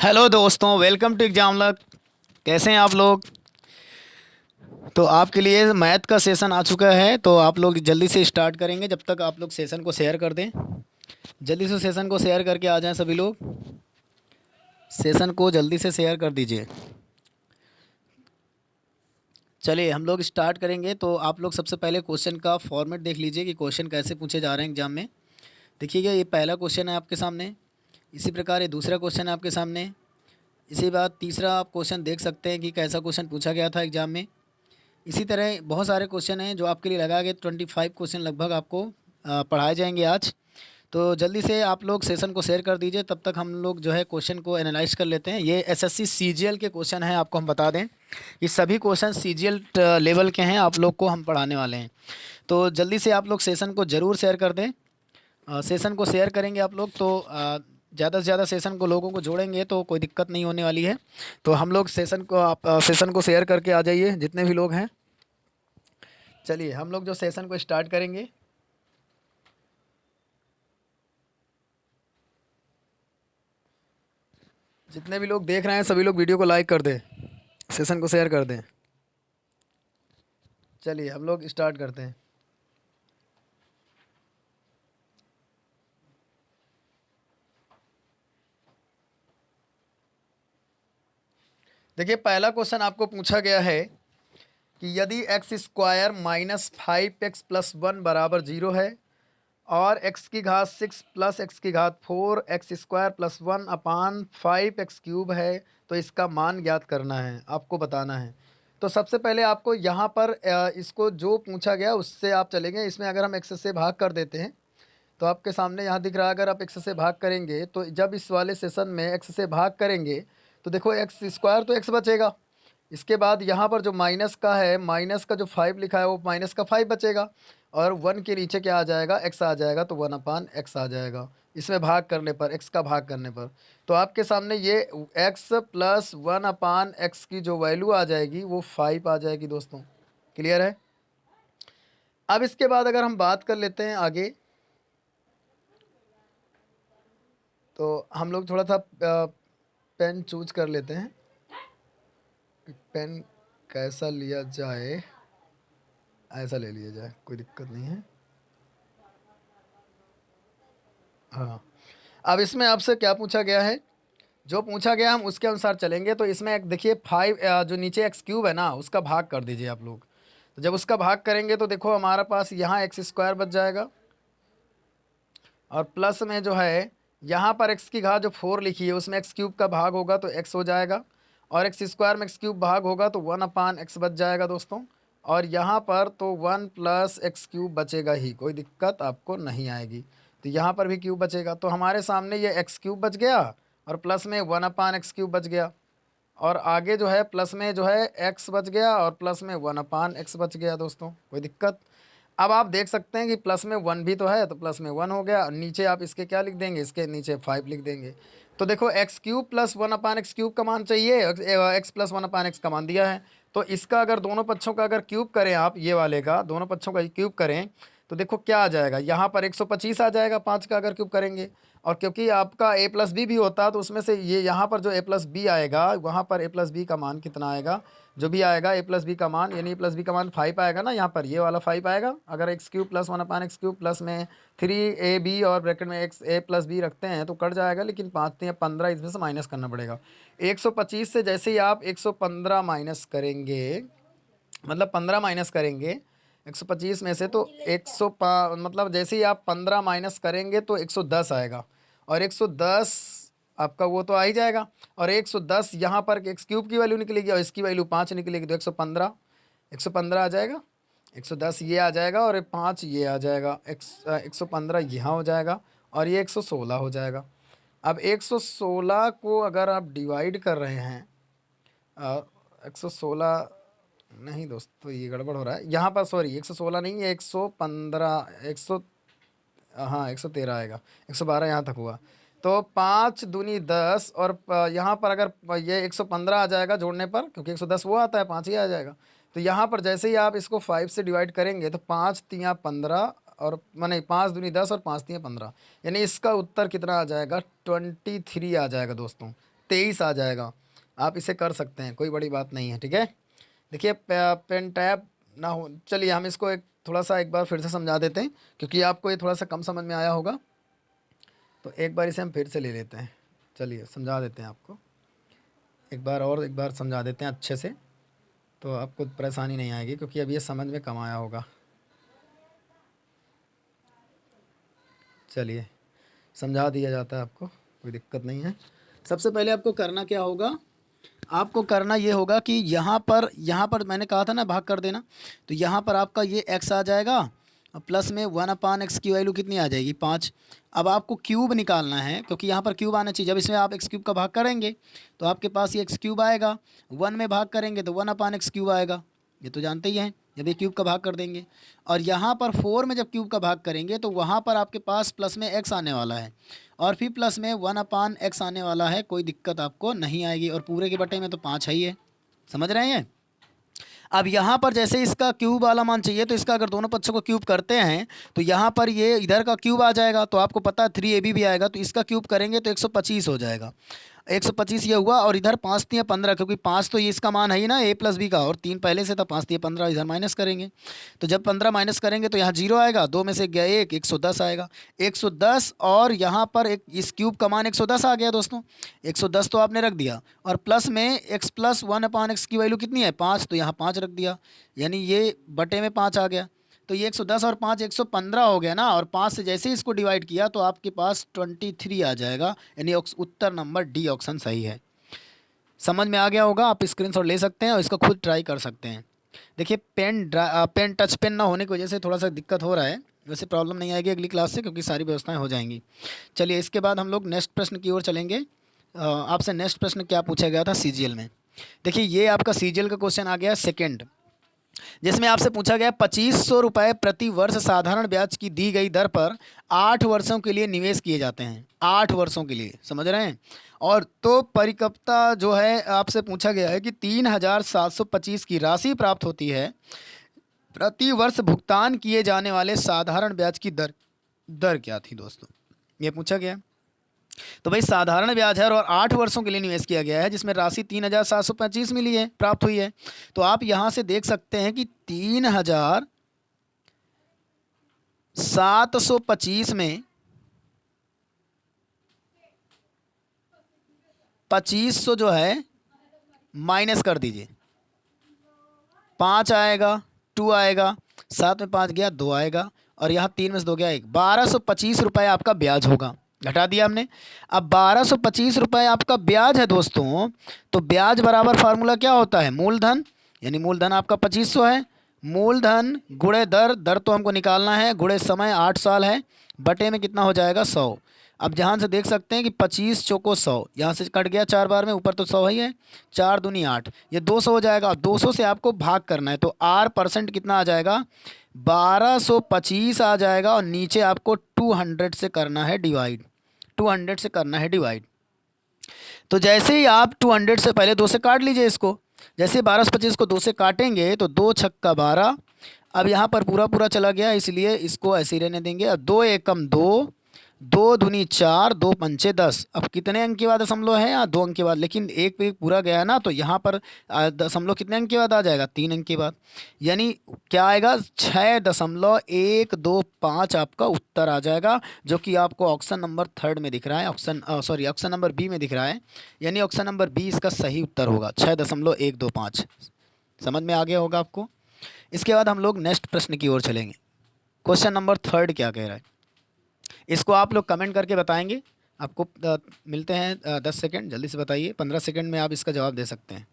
Hello दोस्तों, welcome to exam लग। कैसे हैं आप लोग? तो आपके लिए मैथ का सेशन आ चुका है, तो आप लोग जल्दी से स्टार्ट करेंगे। जब तक आप लोग सेशन को शेयर कर दें, जल्दी से सेशन को शेयर करके आ जाएं सभी लोग। सेशन को जल्दी से शेयर कर दीजिए। चलिए हम लोग स्टार्ट करेंगे। तो आप लोग सबसे पहले क्वेश्चन का फॉर्मेट देख लीजिए कि क्वेश्चन कैसे पूछे जा रहे हैं एग्जाम में। देखिएगा, ये पहला क्वेश्चन है आपके सामने। इसी प्रकार ये दूसरा क्वेश्चन है आपके सामने। इसी बात तीसरा आप क्वेश्चन देख सकते हैं कि कैसा क्वेश्चन पूछा गया था एग्जाम में। इसी तरह बहुत सारे क्वेश्चन हैं जो आपके लिए लगाए गए। 25 क्वेश्चन लगभग आपको पढ़ाए जाएंगे आज। तो जल्दी से आप लोग सेशन को शेयर कर दीजिए। तब तक हम लोग जो है क्वेश्चन को एनालाइज कर लेते हैं। ये एसएससी सीजीएल के क्वेश्चन हैं। आपको हम बता दें कि सभी क्वेश्चन सीजीएल लेवल के हैं, आप लोग को हम पढ़ाने वाले हैं। तो जल्दी से आप लोग सेशन को ज़रूर शेयर कर दें। सेशन को शेयर करेंगे आप लोग तो ज़्यादा से ज़्यादा सेशन को लोगों को जोड़ेंगे तो कोई दिक्कत नहीं होने वाली है। तो हम लोग सेशन को आप सेशन को शेयर करके आ जाइए जितने भी लोग हैं। चलिए हम लोग जो सेशन को स्टार्ट करेंगे। जितने भी लोग देख रहे हैं सभी लोग वीडियो को लाइक कर दें, सेशन को शेयर कर दें। चलिए हम लोग स्टार्ट करते हैं। देखिए, पहला क्वेश्चन आपको पूछा गया है कि यदि एक्स स्क्वायर माइनस 5x+1 बराबर 0 है और एक्स की घात 6 प्लस एक्स की घात 4 एक्स स्क्वायर प्लस 1/5 x³ है, तो इसका मान ज्ञात करना है, आपको बताना है। तो सबसे पहले आपको यहाँ पर इसको जो पूछा गया उससे आप चलेंगे। इसमें अगर हम एक्स से भाग कर देते हैं तो आपके सामने यहाँ दिख रहा है। अगर आप एक्स से भाग करेंगे तो जब इस वाले सेशन में एक्स से भाग करेंगे तो देखो एक्स स्क्वायर तो एक्स बचेगा। इसके बाद यहाँ पर जो माइनस का है, माइनस का जो 5 लिखा है वो माइनस का 5 बचेगा। और 1 के नीचे क्या आ जाएगा, एक्स आ जाएगा, तो 1/x आ जाएगा इसमें भाग करने पर, एक्स का भाग करने पर। तो आपके सामने ये एक्स प्लस 1/x की जो वैल्यू आ जाएगी वो 5 आ जाएगी दोस्तों। क्लियर है? अब इसके बाद अगर हम बात कर लेते हैं आगे, तो हम लोग थोड़ा सा पेन चूज कर लेते हैं कि पेन कैसा लिया जाए। ऐसा ले लिया जाए, कोई दिक्कत नहीं है। हाँ, अब इसमें आपसे क्या पूछा गया है, जो पूछा गया हम उसके अनुसार चलेंगे। तो इसमें एक देखिए 5 जो नीचे x³ है ना उसका भाग कर दीजिए आप लोग। तो जब उसका भाग करेंगे तो देखो हमारे पास यहाँ एक्स स्क्वायर बच जाएगा और प्लस में जो है यहाँ पर x की घात जो 4 लिखी है उसमें x³ का भाग होगा तो x हो जाएगा, और एक्स स्क्वायर में x³ भाग होगा तो 1/x बच जाएगा दोस्तों। और यहाँ पर तो 1 प्लस x³ बचेगा ही, कोई दिक्कत आपको नहीं आएगी। तो यहाँ पर भी क्यूब बचेगा, तो हमारे सामने ये x³ बच गया और प्लस में 1/x³ बच गया। और आगे जो है प्लस में जो है x बच गया और प्लस में 1/x बच गया दोस्तों, कोई दिक्कत। अब आप देख सकते हैं कि प्लस में 1 भी तो है, तो प्लस में 1 हो गया। नीचे आप इसके क्या लिख देंगे, इसके नीचे 5 लिख देंगे। तो देखो x³ प्लस 1/x³ का मान चाहिए, x प्लस 1/x का मान दिया है। तो इसका अगर दोनों पक्षों का अगर क्यूब करें, आप ये वाले का दोनों पक्षों का क्यूब करें तो देखो क्या आ जाएगा, यहाँ पर 125 आ जाएगा 5 का अगर क्यूब करेंगे। और क्योंकि आपका a प्लस बी भी होता है तो उसमें से ये यहाँ पर जो a प्लस बी आएगा वहाँ पर a प्लस बी का मान कितना आएगा, जो भी आएगा a प्लस बी का मान, यानी a प्लस बी का मान 5 आएगा ना, यहाँ पर ये वाला 5 आएगा। अगर x³ प्लस 1/x³ प्लस में 3ab और ब्रैकेट में x a प्लस बी रखते हैं तो कट जाएगा, लेकिन 5 या 15 इसमें से माइनस करना पड़ेगा। 125 से जैसे ही आप 115 माइनस करेंगे, मतलब 15 माइनस करेंगे 125 में से, तो मतलब जैसे ही आप 15 माइनस करेंगे तो 110 आएगा। और 110 आपका वो तो आ ही जाएगा। और 110 यहाँ पर x³ की वैल्यू निकलेगी और इसकी वैल्यू 5 निकलेगी, तो 115 आ जाएगा। 110 ये आ जाएगा और 5 ये आ जाएगा, 115 यहाँ हो जाएगा और ये 116 हो जाएगा। अब 116 को अगर आप डिवाइड कर रहे हैं 116 नहीं दोस्तों, ये गड़बड़ हो रहा है यहाँ पर, सॉरी 116 नहीं है, 115 100, हाँ 113 आएगा, 112 यहाँ तक हुआ। तो 5 दूनी 10 और यहाँ पर अगर ये 115 आ जाएगा जोड़ने पर, क्योंकि 110 वो आता है, 5 ही आ जाएगा। तो यहाँ पर जैसे ही आप इसको 5 से डिवाइड करेंगे तो 5 तियाँ 15 और माने 5 दूनी 10 और 5 तियाँ 15, यानी इसका उत्तर कितना आ जाएगा, 23 आ जाएगा दोस्तों। 23 आ जाएगा। आप इसे कर सकते हैं, कोई बड़ी बात नहीं है, ठीक है। देखिए पेन टैब ना हो, चलिए हम इसको थोड़ा सा एक बार फिर से समझा देते हैं, क्योंकि आपको ये थोड़ा सा कम समझ में आया होगा, तो एक बार इसे हम फिर से ले लेते हैं। चलिए समझा देते हैं आपको, एक बार समझा देते हैं अच्छे से, तो आपको परेशानी नहीं आएगी, क्योंकि अब ये समझ में कम आया होगा। चलिए समझा दिया जाता है आपको, कोई दिक्कत नहीं है। सबसे पहले आपको करना क्या होगा, आपको करना ये होगा कि यहाँ पर मैंने कहा था ना भाग कर देना, तो यहाँ पर आपका ये x आ जाएगा और प्लस में 1/x की वैल्यू कितनी आ जाएगी 5। अब आपको क्यूब निकालना है, क्योंकि यहाँ पर क्यूब आना चाहिए। जब इसमें आप x³ का भाग करेंगे तो आपके पास ये x³ आएगा, 1 में भाग करेंगे तो 1/x³ आएगा, ये तो जानते ही हैं। जब ये क्यूब का भाग कर देंगे और यहाँ पर 4 में जब क्यूब का भाग करेंगे तो वहाँ पर आपके पास प्लस में x आने वाला है और फिर प्लस में 1/x आने वाला है, कोई दिक्कत आपको नहीं आएगी। और पूरे के बटे में तो 5 है ही है, समझ रहे हैं। अब यहाँ पर जैसे इसका क्यूब वाला मान चाहिए, तो इसका अगर दोनों पक्षों को क्यूब करते हैं तो यहाँ पर ये इधर का क्यूब आ जाएगा, तो आपको पता है 3ab भी आएगा, तो इसका क्यूब करेंगे तो 125 हो जाएगा। 125 ये हुआ, और इधर 5 3 15, क्योंकि 5 तो ये इसका मान है ही ना a प्लस b का, और 3 पहले से था, 5 3 15 इधर माइनस करेंगे, तो जब 15 माइनस करेंगे तो यहाँ 0 आएगा, 2 में से गया 110 आएगा, 110। और यहाँ पर एक इस क्यूब का मान 110 आ गया दोस्तों, 110 तो आपने रख दिया, और प्लस में x प्लस 1/x की वैल्यू कितनी है 5, तो यहाँ 5 रख दिया, यानी ये बटे में 5 आ गया। तो ये 110 और 5 115 हो गया ना, और 5 से जैसे ही इसको डिवाइड किया तो आपके पास 23 आ जाएगा, यानी उत्तर नंबर डी ऑप्शन सही है। समझ में आ गया होगा, आप स्क्रीनशॉट ले सकते हैं और इसको खुद ट्राई कर सकते हैं। देखिए पेन टच पेन ना होने की वजह से थोड़ा सा दिक्कत हो रहा है, वैसे प्रॉब्लम नहीं आएगी अगली क्लास से, क्योंकि सारी व्यवस्थाएं हो जाएंगी। चलिए इसके बाद हम लोग नेक्स्ट प्रश्न की ओर चलेंगे। आपसे नेक्स्ट प्रश्न क्या पूछा गया था सीजीएल में। देखिए ये आपका सीजीएल का क्वेश्चन आ गया सेकेंड, जिसमें आपसे पूछा गया 2500 रुपये प्रति वर्ष साधारण ब्याज की दी गई दर पर 8 वर्षों के लिए निवेश किए जाते हैं, 8 वर्षों के लिए, समझ रहे हैं। और तो परिपक्वता जो है आपसे पूछा गया है कि 3725 की राशि प्राप्त होती है, प्रति वर्ष भुगतान किए जाने वाले साधारण ब्याज की दर क्या थी दोस्तों, ये पूछा गया। तो भाई साधारण ब्याज है और 8 वर्षों के लिए निवेश किया गया है, जिसमें राशि 3725 मिली है, प्राप्त हुई है। तो आप यहां से देख सकते हैं कि 3725 में 2500 जो है माइनस कर दीजिए, 5 आएगा, 2 आएगा, 7 में 5 गया 2 आएगा, और यहाँ 3 में से 2 गया 1, 1225 रुपये आपका ब्याज होगा, घटा दिया हमने। अब 1225 रुपये आपका ब्याज है दोस्तों, तो ब्याज बराबर फार्मूला क्या होता है, मूलधन, यानी मूलधन आपका 2500 है, मूलधन गुणे दर तो हमको निकालना है, गुणे समय 8 साल है, बटे में कितना हो जाएगा 100। अब जहाँ से देख सकते हैं कि 25 चौको 100, यहाँ से कट गया 4 बार में, ऊपर तो 100 ही है, 4 दूनी 8, ये 200 हो जाएगा। 200 से आपको भाग करना है, तो R% कितना आ जाएगा 1225 आ जाएगा, और नीचे आपको 200 से करना है डिवाइड, 200 से करना है डिवाइड। तो जैसे ही आप 200 से पहले 2 से काट लीजिए इसको, जैसे 1225 को 2 से काटेंगे तो 2 छक्का 12, अब यहाँ पर पूरा पूरा चला गया, इसलिए इसको ऐसे ही रहने देंगे। अब 2 एकम 2, 2 दूनी 4, 2 पंचे 10। अब कितने अंक के बाद दशमलव है, यहाँ 2 अंक के बाद, लेकिन एक पे पूरा गया ना, तो यहाँ पर दशमलव कितने अंक के बाद आ जाएगा, 3 अंक के बाद, यानी क्या आएगा 6.125 आपका उत्तर आ जाएगा, जो कि आपको ऑप्शन नंबर 3 में दिख रहा है, ऑप्शन नंबर बी में दिख रहा है, यानी ऑप्शन नंबर बी इसका सही उत्तर होगा, 6.125। समझ में आ गया होगा आपको। इसके बाद हम लोग नेक्स्ट प्रश्न की ओर चलेंगे। क्वेश्चन नंबर 3 क्या कह रहा है, इसको आप लोग कमेंट करके बताएंगे। आपको मिलते हैं 10 सेकंड, जल्दी से बताइए, 15 सेकंड में आप इसका जवाब दे सकते हैं।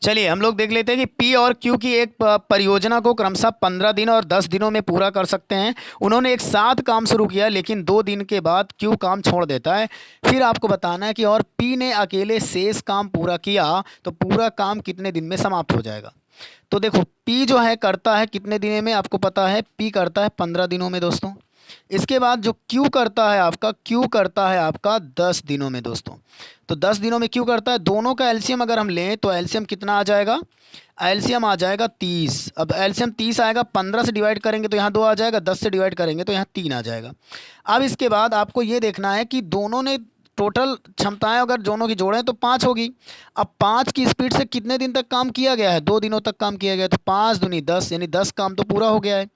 चलिए हम लोग देख लेते हैं कि पी और क्यू की एक परियोजना को क्रमशः 15 दिन और 10 दिनों में पूरा कर सकते हैं। उन्होंने एक साथ काम शुरू किया, लेकिन 2 दिन के बाद क्यू काम छोड़ देता है। फिर आपको बताना है कि और पी ने अकेले शेष काम पूरा किया तो पूरा काम कितने दिन में समाप्त हो जाएगा। तो देखो पी जो है करता है कितने दिनों में, आपको पता है पी करता है 15 दिनों में दोस्तों। इसके बाद जो क्यू करता है आपका, क्यू करता है आपका 10 दिनों में दोस्तों। तो 10 दिनों में क्यू करता है, दोनों का एलसीएम अगर हम लें तो एलसीएम कितना आ जाएगा, एलसीएम आ जाएगा 30। अब एलसीएम 30 आएगा, 15 से डिवाइड करेंगे तो यहाँ 2 आ जाएगा, 10 से डिवाइड करेंगे तो यहाँ 3 आ जाएगा। अब इसके बाद आपको ये देखना है कि दोनों ने टोटल क्षमताएं अगर दोनों की जोड़ें तो 5 होगी। अब 5 की स्पीड से कितने दिन तक काम किया गया है, 2 दिनों तक काम किया गया है, तो 5 दूनी 10, यानी 10 काम तो पूरा हो गया है।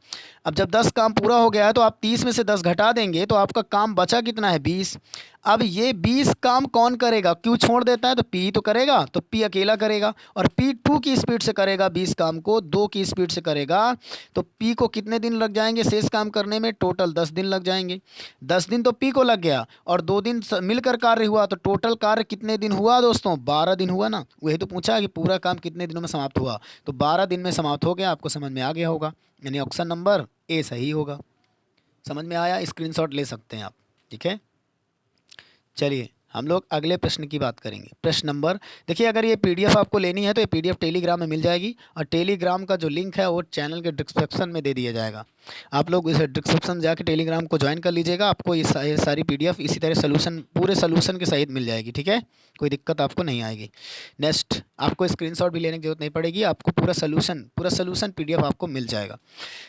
अब जब 10 काम पूरा हो गया है तो आप 30 में से 10 घटा देंगे तो आपका काम बचा कितना है, 20। अब ये 20 काम कौन करेगा, क्यों छोड़ देता है तो पी तो करेगा, तो पी अकेला करेगा और पी 2 की स्पीड से करेगा 20 काम को, 2 की स्पीड से करेगा। तो पी को कितने दिन लग जाएंगे शेष काम करने में, टोटल 10 दिन लग जाएंगे। 10 दिन तो पी को लग गया और 2 दिन मिलकर कार्य हुआ, तो टोटल कार्य कितने दिन हुआ दोस्तों, 12 दिन हुआ ना। वही तो पूछा कि पूरा काम कितने दिनों में समाप्त हुआ, तो 12 दिन में समाप्त हो गया। आपको समझ में आ गया होगा, यानी ऑप्शन नंबर ए सही होगा। समझ में आया, स्क्रीनशॉट ले सकते हैं आप, ठीक है। चलिए हम लोग अगले प्रश्न की बात करेंगे। प्रश्न नंबर, देखिए अगर ये पीडीएफ आपको लेनी है तो ये पीडीएफ टेलीग्राम में मिल जाएगी और टेलीग्राम का जो लिंक है वो चैनल के डिस्क्रिप्शन में दे दिया जाएगा। आप लोग इस डिस्क्रिप्शन में जाके टेलीग्राम को ज्वाइन कर लीजिएगा, आपको ये सारी पीडीएफ इसी तरह सोल्यूशन, पूरे सोल्यूशन के सहित मिल जाएगी, ठीक है, कोई दिक्कत आपको नहीं आएगी। नेक्स्ट, आपको स्क्रीनशॉट भी लेने की जरूरत नहीं पड़ेगी, आपको पूरा सोल्यूशन पीडीएफ आपको मिल जाएगा।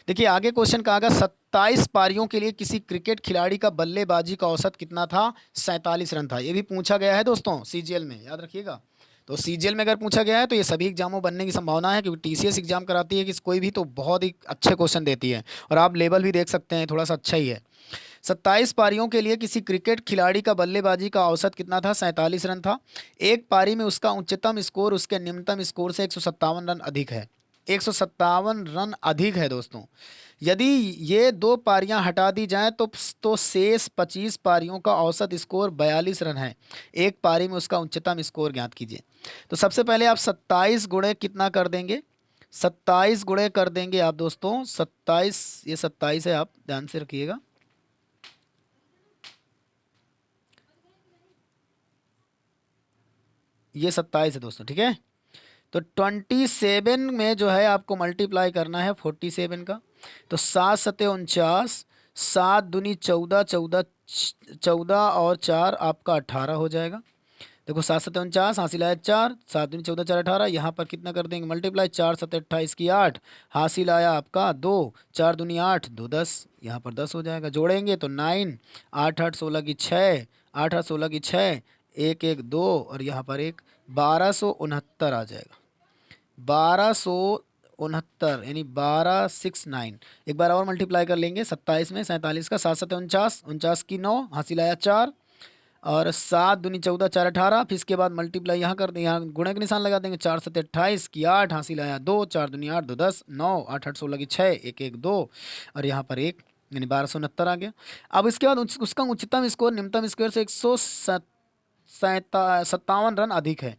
देखिए आगे क्वेश्चन कहा गया 27 पारियों के लिए किसी क्रिकेट खिलाड़ी का बल्लेबाजी का औसत कितना था, 47 रन था। ये भी पूछा गया है दोस्तों सीजीएल में, याद रखिएगा। तो सीजीएल में अगर पूछा गया है तो ये सभी एग्जामों बनने की संभावना है, क्योंकि टीसीएस एग्जाम कराती है कि कोई भी तो बहुत ही अच्छे क्वेश्चन देती है और आप लेवल भी देख सकते हैं, थोड़ा सा अच्छा ही है। 27 पारियों के लिए किसी क्रिकेट खिलाड़ी का बल्लेबाजी का औसत कितना था, 47 रन था। एक पारी में उसका उच्चतम स्कोर उसके निम्नतम स्कोर से 157 रन अधिक है, 157 रन अधिक है दोस्तों। यदि ये 2 पारियां हटा दी जाएं तो शेष 25 पारियों का औसत स्कोर 42 रन है। एक पारी में उसका उच्चतम स्कोर ज्ञात कीजिए। तो सबसे पहले आप 27 गुणे कितना कर देंगे, 27 गुणे कर देंगे आप दोस्तों, 27, ये 27 है, आप ध्यान से रखिएगा। ये 27 है दोस्तों, ठीक है। तो 27 में जो है आपको मल्टीप्लाई करना है 47 का, तो 7 सते 49, 7 दूनी 14, 14 14 और 4 आपका 18 हो जाएगा। देखो 7 सते 49, हासिल आया 4, 7 दूनी 14, 4 18, यहाँ पर कितना कर देंगे मल्टीप्लाई, 4 सते 28 की 8, हासिल आया आपका 2, 4 दूनी 8, 2 10, यहाँ पर 10 हो जाएगा। जोड़ेंगे तो 9, 8 8 16 की 6, 8 8 16 की 6, 1 1 2 और यहाँ पर 1, 1269 आ जाएगा, 1269, यानी 1269। एक बार और मल्टीप्लाई कर लेंगे 27 में 47 का, 7 सते 49, 49 की 9, हासिल आया 4 और 7 दूनी 14, 4 18, फिर इसके बाद मल्टीप्लाई यहाँ कर देंगे, यहाँ गुणे का निशान लगा देंगे, 4 सते 28 की 8, हासिल आया 2, 4 दूनी 8, 2 10, 9, 8 8 16 की 6, 1 1 2 और यहाँ पर 1, यानी 1269 आ गया। अब इसके बाद उसका उच्चतम स्कोर निम्नतम स्कोर से 157 रन अधिक है।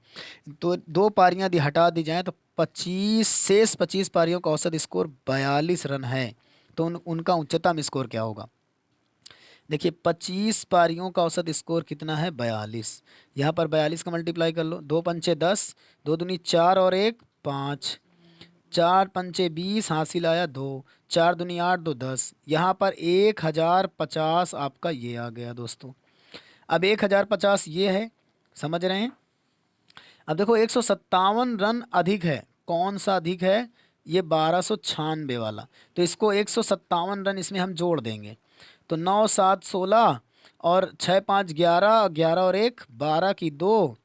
तो 2 पारियां यदि हटा दी जाएं तो 25 शेष 25 पारियों का औसत स्कोर 42 रन है। तो उनका उच्चतम स्कोर क्या होगा, देखिए 25 पारियों का औसत स्कोर कितना है, 42। यहाँ पर 42 का मल्टीप्लाई कर लो, 2 पंचे 10, 2 दूनी 4 और 1 5, 4 पंचे 20, हासिल आया 2, 4 दूनी 8, 2 10, यहाँ पर 1050 आपका ये आ गया दोस्तों। अब 1050 ये है, समझ रहे हैं। अब देखो 157 रन अधिक है, कौन सा अधिक है, ये 1296 वाला। तो इसको 157 रन इसमें हम जोड़ देंगे, तो 9 7 16 और 6 5 11, 11 और 1 12 की 2,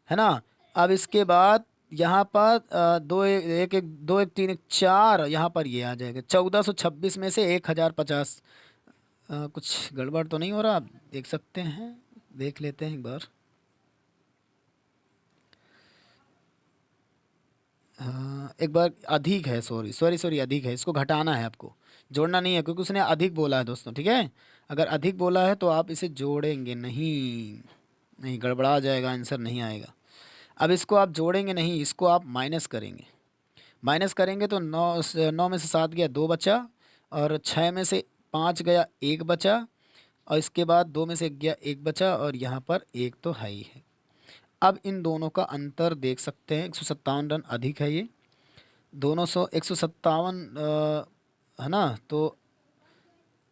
है ना। अब इसके बाद यहाँ पर 2 1 1 2 1 3 1 4, यहाँ पर ये आ जाएगा 1426 में से 1050। कुछ गड़बड़ तो नहीं हो रहा, आप देख सकते हैं, देख लेते हैं एक बार। हाँ एक बार, अधिक है, सॉरी सॉरी सॉरी, अधिक है, इसको घटाना है आपको, जोड़ना नहीं है, क्योंकि उसने अधिक बोला है दोस्तों, ठीक है। अगर अधिक बोला है तो आप इसे जोड़ेंगे नहीं, नहीं गड़बड़ा जाएगा, आंसर नहीं आएगा। अब इसको आप जोड़ेंगे नहीं, इसको आप माइनस करेंगे। माइनस करेंगे तो 9 में से 7 गया 2 बचा, और 6 में से 5 गया 1 बचा, और इसके बाद 2 में से गया 1 बचा, और यहाँ पर 1 तो है ही है। अब इन दोनों का अंतर देख सकते हैं, 157 रन अधिक है ये दोनों, 157 है ना। तो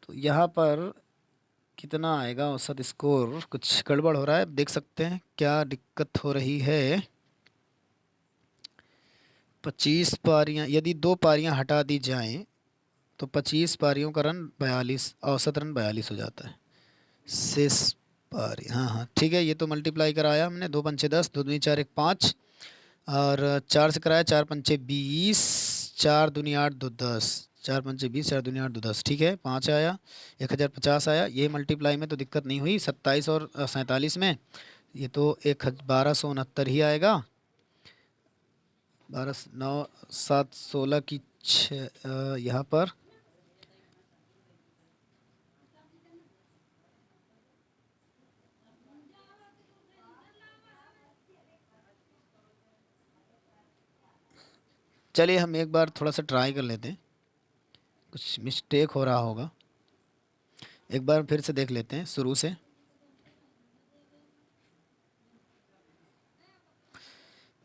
तो यहाँ पर कितना आएगा औसत स्कोर? कुछ गड़बड़ हो रहा है, देख सकते हैं क्या दिक्कत हो रही है। 25 पारियां, यदि 2 पारियां हटा दी जाएं तो 25 पारियों का रन 42, औसत रन 42 हो जाता है। शेष पारी, हाँ हाँ ठीक है, ये तो मल्टीप्लाई कराया हमने, 2 पंचे 10, 2 दूनी 4 1 5, और 4 से कराया, 4 पंचे 20, 4 दूनी 8 2 10, 4 पंचे 20, 4 दूनी 8 2 10, ठीक है 5 आया, 1050 आया। ये मल्टीप्लाई में तो दिक्कत नहीं हुई, 27 और 47 में ये तो 1269 ही आएगा। 12 9 7 16 की 6 यहाँ पर चलिए हम एक बार थोड़ा सा ट्राई कर लेते हैं, कुछ मिस्टेक हो रहा होगा, एक बार फिर से देख लेते हैं शुरू से।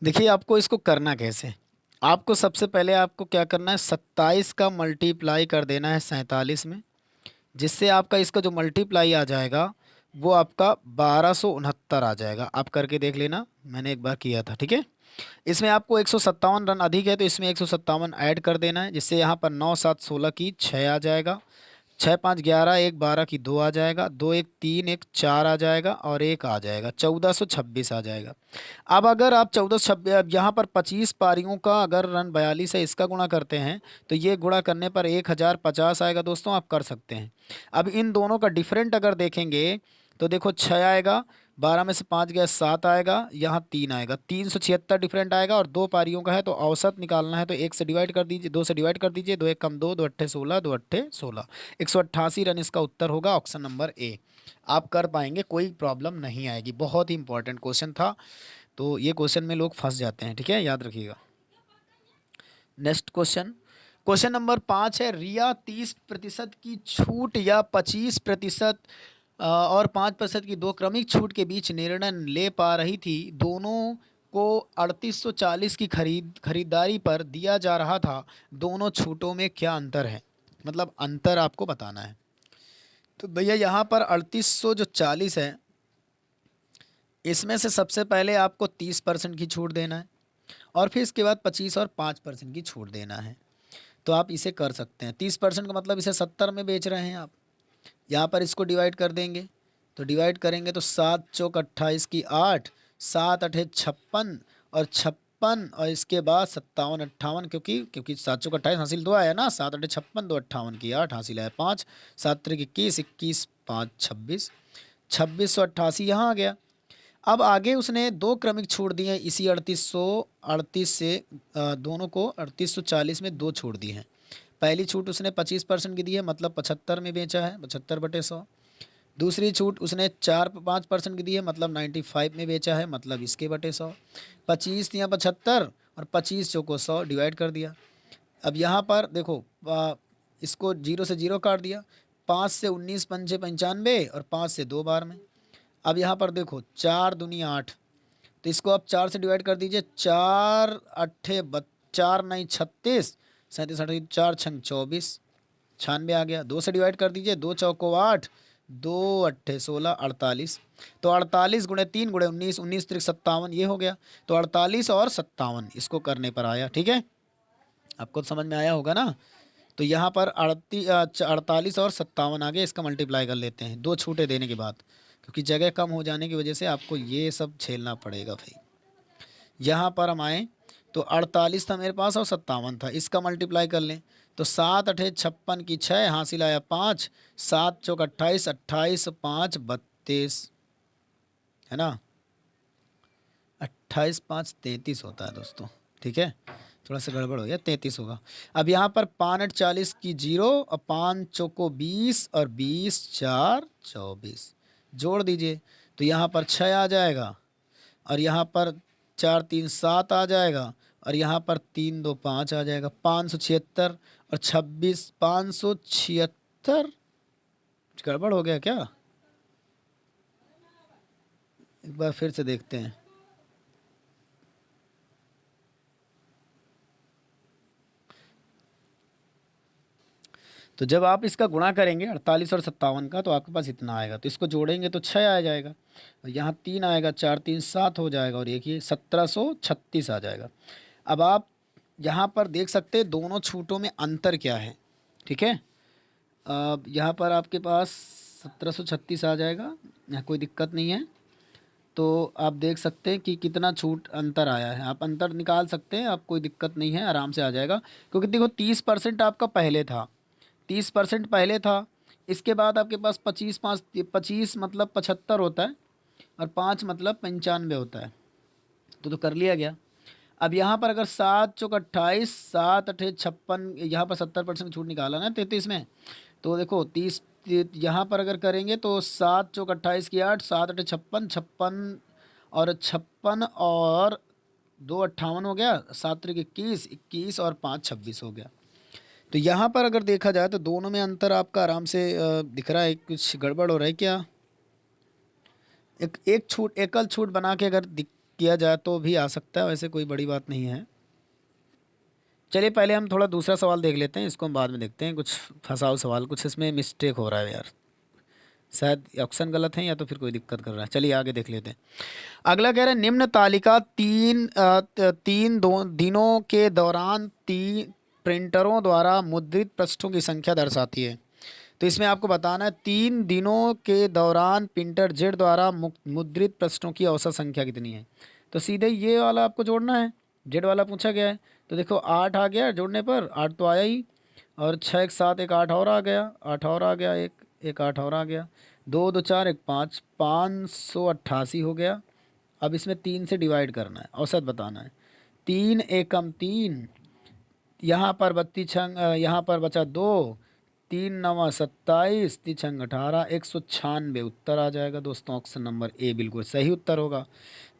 देखिए आपको इसको करना कैसे, आपको सबसे पहले आपको क्या करना है, 27 का मल्टीप्लाई कर देना है 47 में, जिससे आपका इसका जो मल्टीप्लाई आ जाएगा वो आपका 1269 आ जाएगा। आप करके देख लेना, मैंने एक बार किया था, ठीक है। इसमें आपको 157 रन अधिक है तो इसमें 157 ऐड कर देना है, जिससे यहाँ पर 9 7 16 की 6 आ जाएगा, 6 5 11 1 12 की 2 आ जाएगा, 2 1 3 1 4 आ जाएगा, और 1 आ जाएगा, 1426 आ जाएगा। अब अगर आप 1426, अब यहाँ पर 25 पारियों का अगर रन 42 है, इसका गुणा करते हैं तो ये गुणा करने पर 1050 आएगा दोस्तों, आप कर सकते हैं। अब इन दोनों का डिफरेंट अगर देखेंगे तो देखो 6 आएगा, 12 में से 5 गया 7 आएगा, यहाँ 3 आएगा, 376 डिफरेंट आएगा, और 2 पारियों का है तो औसत निकालना है तो 1 से डिवाइड कर दीजिए, 2 से डिवाइड कर दीजिए, 2 1 कम 2, 2 अट्ठे 16, 2 अट्ठे 16, 188 रन इसका उत्तर होगा, ऑप्शन नंबर ए। आप कर पाएंगे, कोई प्रॉब्लम नहीं आएगी, बहुत ही इंपॉर्टेंट क्वेश्चन था, तो ये क्वेश्चन में लोग फंस जाते हैं, ठीक है, याद रखिएगा। नेक्स्ट क्वेश्चन, क्वेश्चन नंबर 5 है, रिया 30% की छूट या 25% और 5% की दो क्रमिक छूट के बीच निर्णय ले पा रही थी। दोनों को 3840 की खरीदारी पर दिया जा रहा था। दोनों छूटों में क्या अंतर है, मतलब अंतर आपको बताना है। तो भैया यहाँ पर 3840 है, इसमें से सबसे पहले आपको 30% की छूट देना है, और फिर इसके बाद 25 और 5% की छूट देना है। तो आप इसे कर सकते हैं, 30% का मतलब इसे 70 में बेच रहे हैं आप। यहाँ पर इसको डिवाइड कर देंगे, तो डिवाइड करेंगे तो 7 चौक 28 की 8, 7 अठे 56, और 56 और इसके बाद 57 58, क्योंकि 7 चौक 28 हासिल 2 आया ना, 7 अठे 56, 2 58 की 8 हासिल आया 5, 7 त्रिक 21, 21 5 26, 2688 यहाँ आ गया। अब आगे उसने दो क्रमिक छोड़ दिए हैं इसी 3838 से, दोनों को 3840 में दो छोड़ दी हैं। पहली छूट उसने 25% की दी है, मतलब 75 में बेचा है, 75/100। दूसरी छूट उसने 4-5% की दी है, मतलब 95 में बेचा है, मतलब इसके बटे 100। 25 या 75 और 25 चौको 100 डिवाइड कर दिया। अब यहाँ पर देखो, इसको 0 से 0 काट दिया, 5 से 19 पंचे 95, और 5 से 2 बार में। अब यहाँ पर देखो 4 दूनी 8, तो इसको आप 4 से डिवाइड कर दीजिए, 4 अट्ठे 4 नहीं 36, 37 अट्ठे 4 छंग 24, 96 आ गया। 2 से डिवाइड कर दीजिए, 2 चौको 8, 2 अट्ठे 16, 48। तो 48 गुणे 3 गुणे 19, 19 त्रिक 57, ये हो गया। तो 48 और 57 इसको करने पर आया, ठीक है, आपको समझ में आया होगा ना। तो यहाँ पर 48 और 57 आ गया, इसका मल्टीप्लाई कर लेते हैं दो छूटे देने के बाद, क्योंकि जगह कम हो जाने की वजह से आपको ये सब झेलना पड़ेगा भाई। यहाँ पर हम आए तो 48 था मेरे पास और 57 था, इसका मल्टीप्लाई कर लें तो 7 अठे 56 की 6 हासिल आया 5, 7 चौक 28, 28 5 32, है ना, 28 5 33 होता है दोस्तों, ठीक है, थोड़ा सा गड़बड़ हो गया, 33 होगा। अब यहाँ पर 5 40 की 0 और 5 चौको 20 और 20 4 24 जोड़ दीजिए, तो यहाँ पर 6 आ जाएगा, और यहाँ पर 4 3 7 आ जाएगा, और यहाँ पर 3 2 5 आ जाएगा, 576 और 26 576। गड़बड़ हो गया क्या, एक बार फिर से देखते हैं। तो जब आप इसका गुणा करेंगे 48 और 57 का, तो आपके पास इतना आएगा। तो इसको जोड़ेंगे तो 6 आ जाएगा, और यहाँ 3 आएगा, 4 3 7 हो जाएगा, और एक ये 1736 आ जाएगा। अब आप यहाँ पर देख सकते हैं दोनों छूटों में अंतर क्या है। ठीक है, अब यहाँ पर आपके पास 1736 आ जाएगा, यहाँ कोई दिक्कत नहीं है। तो आप देख सकते हैं कि कितना छूट अंतर आया है, आप अंतर निकाल सकते हैं, आप कोई दिक्कत नहीं है, आराम से आ जाएगा। क्योंकि देखो 30% आपका पहले था, 30% पहले था, इसके बाद आपके पास 25 मतलब 75 होता है, और 5 मतलब 95 होता है। तो कर लिया गया। अब यहाँ पर अगर 7 चौक 28, 7 अठे 56, यहाँ पर 70% छूट निकाला ना 33 में। तो देखो 30 यहाँ पर अगर करेंगे तो 7 चौक 28 की 8, 7 अठे 56, 56 और 56 और 2 58 हो गया, 7 त्रिक 21, 21 और 5 26 हो गया। तो यहाँ पर अगर देखा जाए तो दोनों में अंतर आपका आराम से दिख रहा है। कुछ गड़बड़ हो रहा है क्या? एकल छूट बना के अगर किया जाए तो भी आ सकता है, वैसे कोई बड़ी बात नहीं है। चलिए पहले हम थोड़ा दूसरा सवाल देख लेते हैं, इसको हम बाद में देखते हैं। कुछ फंसाओ सवाल, कुछ इसमें मिस्टेक हो रहा है यार, शायद ऑप्शन गलत है या तो फिर कोई दिक्कत कर रहा है। चलिए आगे देख लेते हैं। अगला कह रहा है निम्न तालिका तीन दिनों के दौरान 3 प्रिंटरों द्वारा मुद्रित पृष्ठों की संख्या दर्शाती है। तो इसमें आपको बताना है 3 दिनों के दौरान प्रिंटर जेड द्वारा मुद्रित पृष्ठों की औसत संख्या कितनी है। तो सीधे ये वाला आपको जोड़ना है, जेड वाला पूछा गया है। तो देखो 8 आ गया जोड़ने पर, 8 तो आया ही, और 6 एक 7 एक 8 और आ गया, 8 और आ गया, एक 8 और आ गया, 2 2 4 एक 5, 588 हो गया। अब इसमें 3 से डिवाइड करना है, औसत बताना है। 3 एकम 3, यहाँ पर 32 छंग, यहाँ पर बचा 2, 3 9 27, 3 छंग 18, 196 उत्तर आ जाएगा दोस्तों। ऑप्शन नंबर ए बिल्कुल सही उत्तर होगा।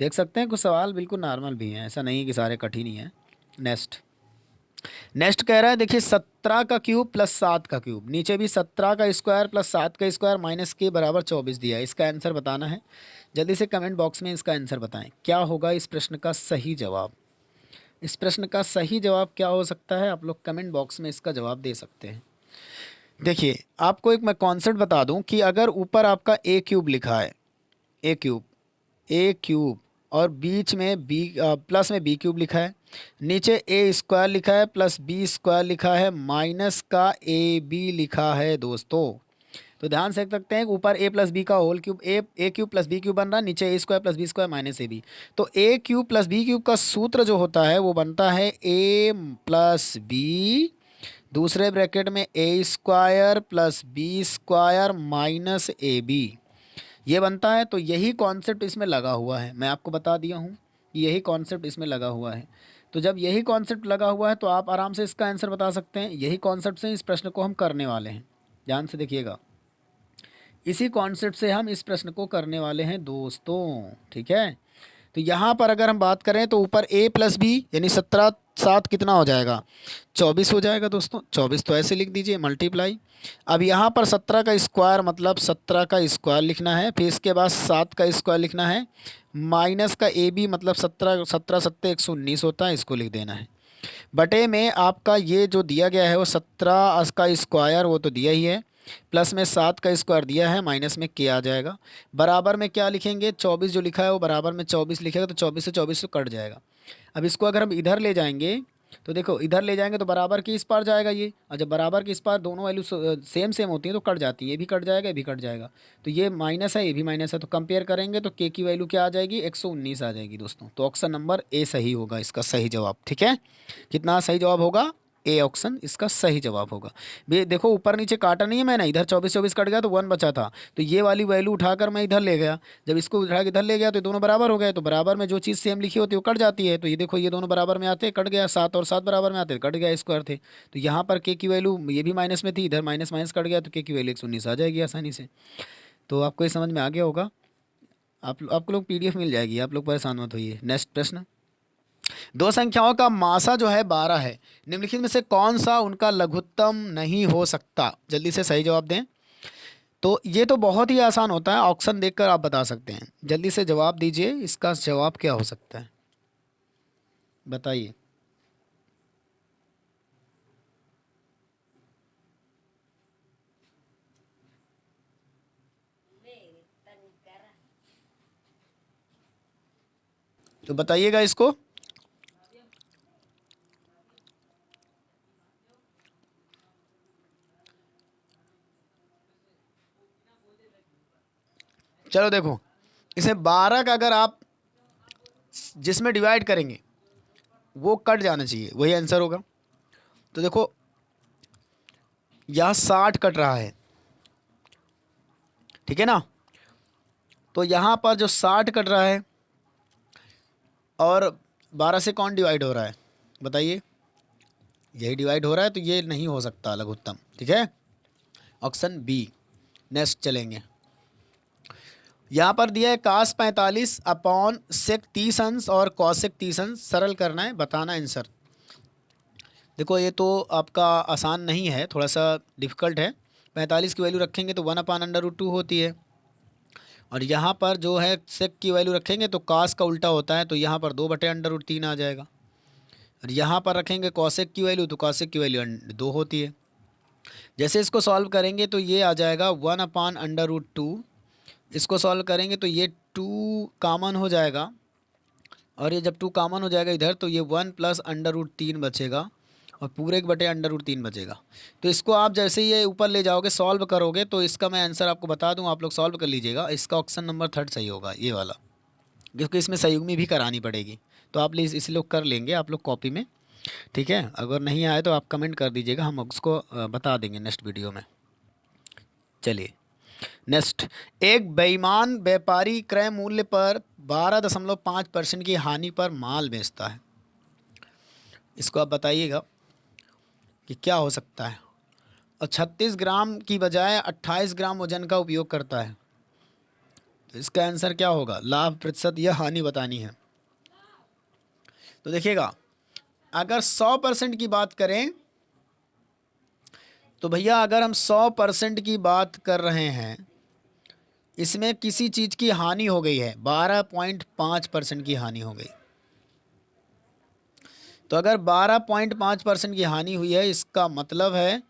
देख सकते हैं कुछ सवाल बिल्कुल नॉर्मल भी हैं, ऐसा नहीं कि सारे कठिन ही हैं। नेक्स्ट कह रहा है, देखिए 17 का क्यूब प्लस 7 का क्यूब, नीचे भी 17 का स्क्वायर प्लस 7 का स्क्वायर माइनस के बराबर 24 दिया है। इसका आंसर बताना है, जल्दी से कमेंट बॉक्स में इसका आंसर बताएं। क्या होगा इस प्रश्न का सही जवाब? इस प्रश्न का सही जवाब क्या हो सकता है? आप लोग कमेंट बॉक्स में इसका जवाब दे सकते हैं। देखिए आपको एक मैं कॉन्सेप्ट बता दूं कि अगर ऊपर आपका ए क्यूब लिखा है, ए क्यूब और बीच में बी प्लस में बी क्यूब लिखा है, नीचे ए स्क्वायर लिखा है प्लस बी स्क्वायर लिखा है, माइनस का ए बी लिखा है दोस्तों। तो ध्यान से देख सकते हैं ऊपर ए प्लस बी का whole cube, A cube plus B cube बन रहा है, नीचे A square plus B square minus A B. तो A cube plus B cube का सूत्र जो होता है वो बनता है ए प्लस बी, दूसरे ब्रैकेट में A square plus B square minus A B, ये बनता है। तो यही कॉन्सेप्ट इसमें लगा हुआ है, मैं आपको बता दिया हूँ कि यही कॉन्सेप्ट इसमें लगा हुआ है। तो जब यही कॉन्सेप्ट लगा हुआ है तो आप आराम से इसका आंसर बता सकते हैं। यही कॉन्सेप्ट से इस प्रश्न को हम करने वाले हैं, ध्यान से देखिएगा, इसी कॉन्सेप्ट से हम इस प्रश्न को करने वाले हैं दोस्तों। ठीक है, तो यहाँ पर अगर हम बात करें तो ऊपर a प्लस बी यानी 17 7 कितना हो जाएगा, 24 हो जाएगा दोस्तों। 24 तो ऐसे लिख दीजिए मल्टीप्लाई। अब यहाँ पर 17 का स्क्वायर मतलब 17 का स्क्वायर लिखना है, फिर इसके बाद 7 का स्क्वायर लिखना है, माइनस का ए बी मतलब 17 17 सत्ते 119 होता है, इसको लिख देना है। बटे में आपका ये जो दिया गया है वो 17 का स्क्वायर वो तो दिया ही है, प्लस में 7 का स्क्वायर दिया है, माइनस में के आ जाएगा। बराबर में क्या लिखेंगे, 24 जो लिखा है वो बराबर में 24 लिखेगा, तो 24 से 24 तो कट जाएगा। अब इसको अगर हम इधर ले जाएंगे तो देखो इधर ले जाएंगे तो बराबर की इस पार जाएगा ये, और जब बराबर की इस पार दोनों वैल्यू सेम सेम होती हैं तो कट जाती है, ये भी कट जाएगा ये भी कट जाएगा। तो ये माइनस है ये भी माइनस है, तो कंपेयर करेंगे तो के की वैल्यू क्या आ जाएगी, 119 आ जाएगी दोस्तों। तो ऑप्शन नंबर ए सही होगा इसका सही जवाब। ठीक है, कितना सही जवाब होगा, ए ऑप्शन इसका सही जवाब होगा। देखो ऊपर नीचे काटा नहीं है मैंने, इधर 24 24 कट गया तो 1 बचा था, तो ये वाली वैल्यू उठाकर मैं इधर ले गया, जब इसको उठा के इधर ले गया तो दोनों बराबर हो गए। तो बराबर में जो चीज़ सेम लिखी होती है वो कट जाती है, तो ये देखो ये दोनों बराबर में आते कट गया, 7 और 7 बराबर में आते कट गया, स्क्वायर थे। तो यहाँ पर के की वैल्यू ये भी माइनस में थी, इधर माइनस माइनस कट गया, तो के की वैल्यू 119 आ जाएगी आसानी से। तो आपको ये समझ में आ गया होगा, आपको लोग PDF मिल जाएगी, आप लोग परेशान मत होइए। नेक्स्ट प्रश्न, दो संख्याओं का मासा जो है 12 है, निम्नलिखित में से कौन सा उनका लघुत्तम नहीं हो सकता? जल्दी से सही जवाब दें। तो ये तो बहुत ही आसान होता है, ऑप्शन देखकर आप बता सकते हैं। जल्दी से जवाब दीजिए, इसका जवाब क्या हो सकता है बताइए। तो बताइएगा इसको। चलो देखो, इसे 12 का अगर आप जिसमें डिवाइड करेंगे वो कट जाना चाहिए, वही आंसर होगा। तो देखो यहाँ 60 कट रहा है, ठीक है ना। तो यहाँ पर जो 60 कट रहा है और 12 से कौन डिवाइड हो रहा है बताइए, यही डिवाइड हो रहा है, तो ये नहीं हो सकता लघुत्तम, ठीक है। Option B. नेक्स्ट चलेंगे, यहाँ पर दिया है कास 45 अपॉन सेक 30 अंश और कॉसेक 30 अंश, सरल करना है, बताना आंसर। देखो ये तो आपका आसान नहीं है, थोड़ा सा डिफ़िकल्ट है। 45 की वैल्यू रखेंगे तो 1/√2 होती है, और यहाँ पर जो है सेक की वैल्यू रखेंगे तो कास का उल्टा होता है, तो यहाँ पर 2/√3 आ जाएगा। और यहाँ पर रखेंगे कॉसेक की वैल्यू तो कॉसेक की वैल्यू 2 होती है। जैसे इसको सॉल्व करेंगे तो ये आ जाएगा 1/√2। इसको सॉल्व करेंगे तो ये 2 कॉमन हो जाएगा, और ये जब 2 कॉमन हो जाएगा इधर तो ये 1 + √3 बचेगा, और पूरे 1/√3 बचेगा। तो इसको आप जैसे ही ये ऊपर ले जाओगे सॉल्व करोगे तो इसका मैं आंसर आपको बता दूं, आप लोग सॉल्व कर लीजिएगा। इसका ऑप्शन नंबर 3 सही होगा, ये वाला, क्योंकि इसमें संयुग्मी भी करानी पड़ेगी। तो आप प्लीज़ इस लोग कर लेंगे आप लोग कॉपी में, ठीक है। अगर नहीं आए तो आप कमेंट कर दीजिएगा, हम उसको बता देंगे नेक्स्ट वीडियो में। चलिए नेक्स्ट, एक बेईमान व्यापारी क्रय मूल्य पर 12.5% की हानि पर माल बेचता है। इसको आप बताइएगा कि क्या हो सकता है, और 36 ग्राम की बजाय 28 ग्राम वजन का उपयोग करता है। तो इसका आंसर क्या होगा, लाभ प्रतिशत या हानि बतानी है। तो देखिएगा, अगर 100% की बात करें तो भैया अगर हम 100% की बात कर रहे हैं, इसमें किसी चीज़ की हानि हो गई है, 12.5% की हानि हो गई। तो अगर 12.5% की हानि हुई है, इसका मतलब है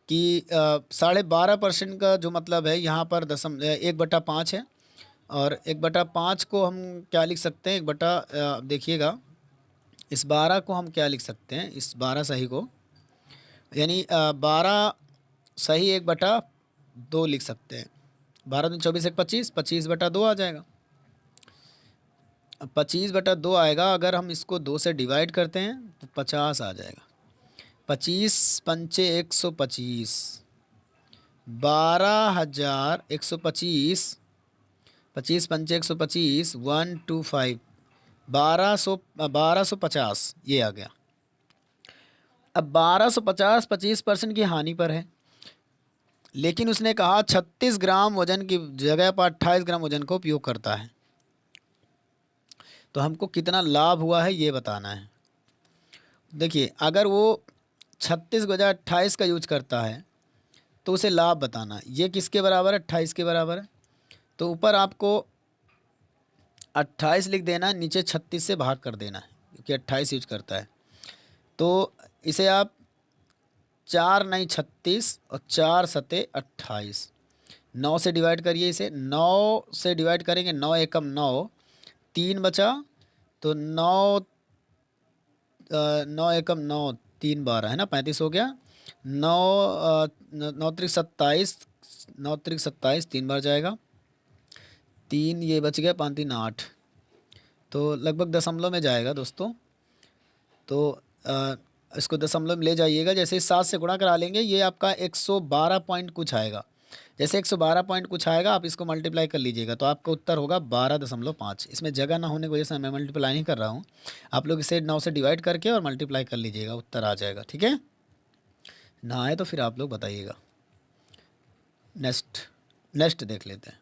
कि 12.5% का जो मतलब है यहाँ पर 1/5 है, और 1/5 को हम क्या लिख सकते हैं, देखिएगा इस 12 को हम क्या लिख सकते हैं, इस 12 सही को, यानी 12 सही 1/2 लिख सकते हैं। 12 दूनी 24, 1 25, 25/2 आ जाएगा। अब 25/2 आएगा, अगर हम इसको 2 से डिवाइड करते हैं तो 50 आ जाएगा। 25 पंचे 125, 12,125, 25 पंचे 125, 125, 1250 ये आ गया। अब 1250 25% की हानि पर है, लेकिन उसने कहा 36 ग्राम वजन की जगह पर 28 ग्राम वजन का उपयोग करता है। तो हमको कितना लाभ हुआ है ये बताना है। देखिए अगर वो 36 के बजाय 28 का यूज करता है तो उसे लाभ बताना है। ये किसके बराबर है, 28 के बराबर है। तो ऊपर आपको 28 लिख देना है, नीचे 36 से भाग कर देना है, क्योंकि 28 यूज करता है। तो इसे आप 4 नहीं 36 और 4 सते 28, 9 से डिवाइड करिए। इसे 9 से डिवाइड करेंगे, 9 एकम 9, 3 बचा, तो 9 9 एकम 9, 3 12 है ना, 35 हो गया। 9 9 त्रिक 27, 9 त्रिक 27, 3 बार जाएगा, 3 ये बच गया, 5 3 8, तो लगभग दशमलव में जाएगा दोस्तों। तो इसको दशमलव में ले जाइएगा, जैसे 7 से गुणा करा लेंगे, ये आपका 112 पॉइंट कुछ आएगा। जैसे 112 पॉइंट कुछ आएगा, आप इसको मल्टीप्लाई कर लीजिएगा तो आपका उत्तर होगा 12.5। इसमें जगह ना होने की वजह से मैं मल्टीप्लाई नहीं कर रहा हूँ, आप लोग इसे 9 से डिवाइड करके और मल्टीप्लाई कर लीजिएगा, उत्तर आ जाएगा, ठीक है। ना आए तो फिर आप लोग बताइएगा। नेक्स्ट देख लेते हैं।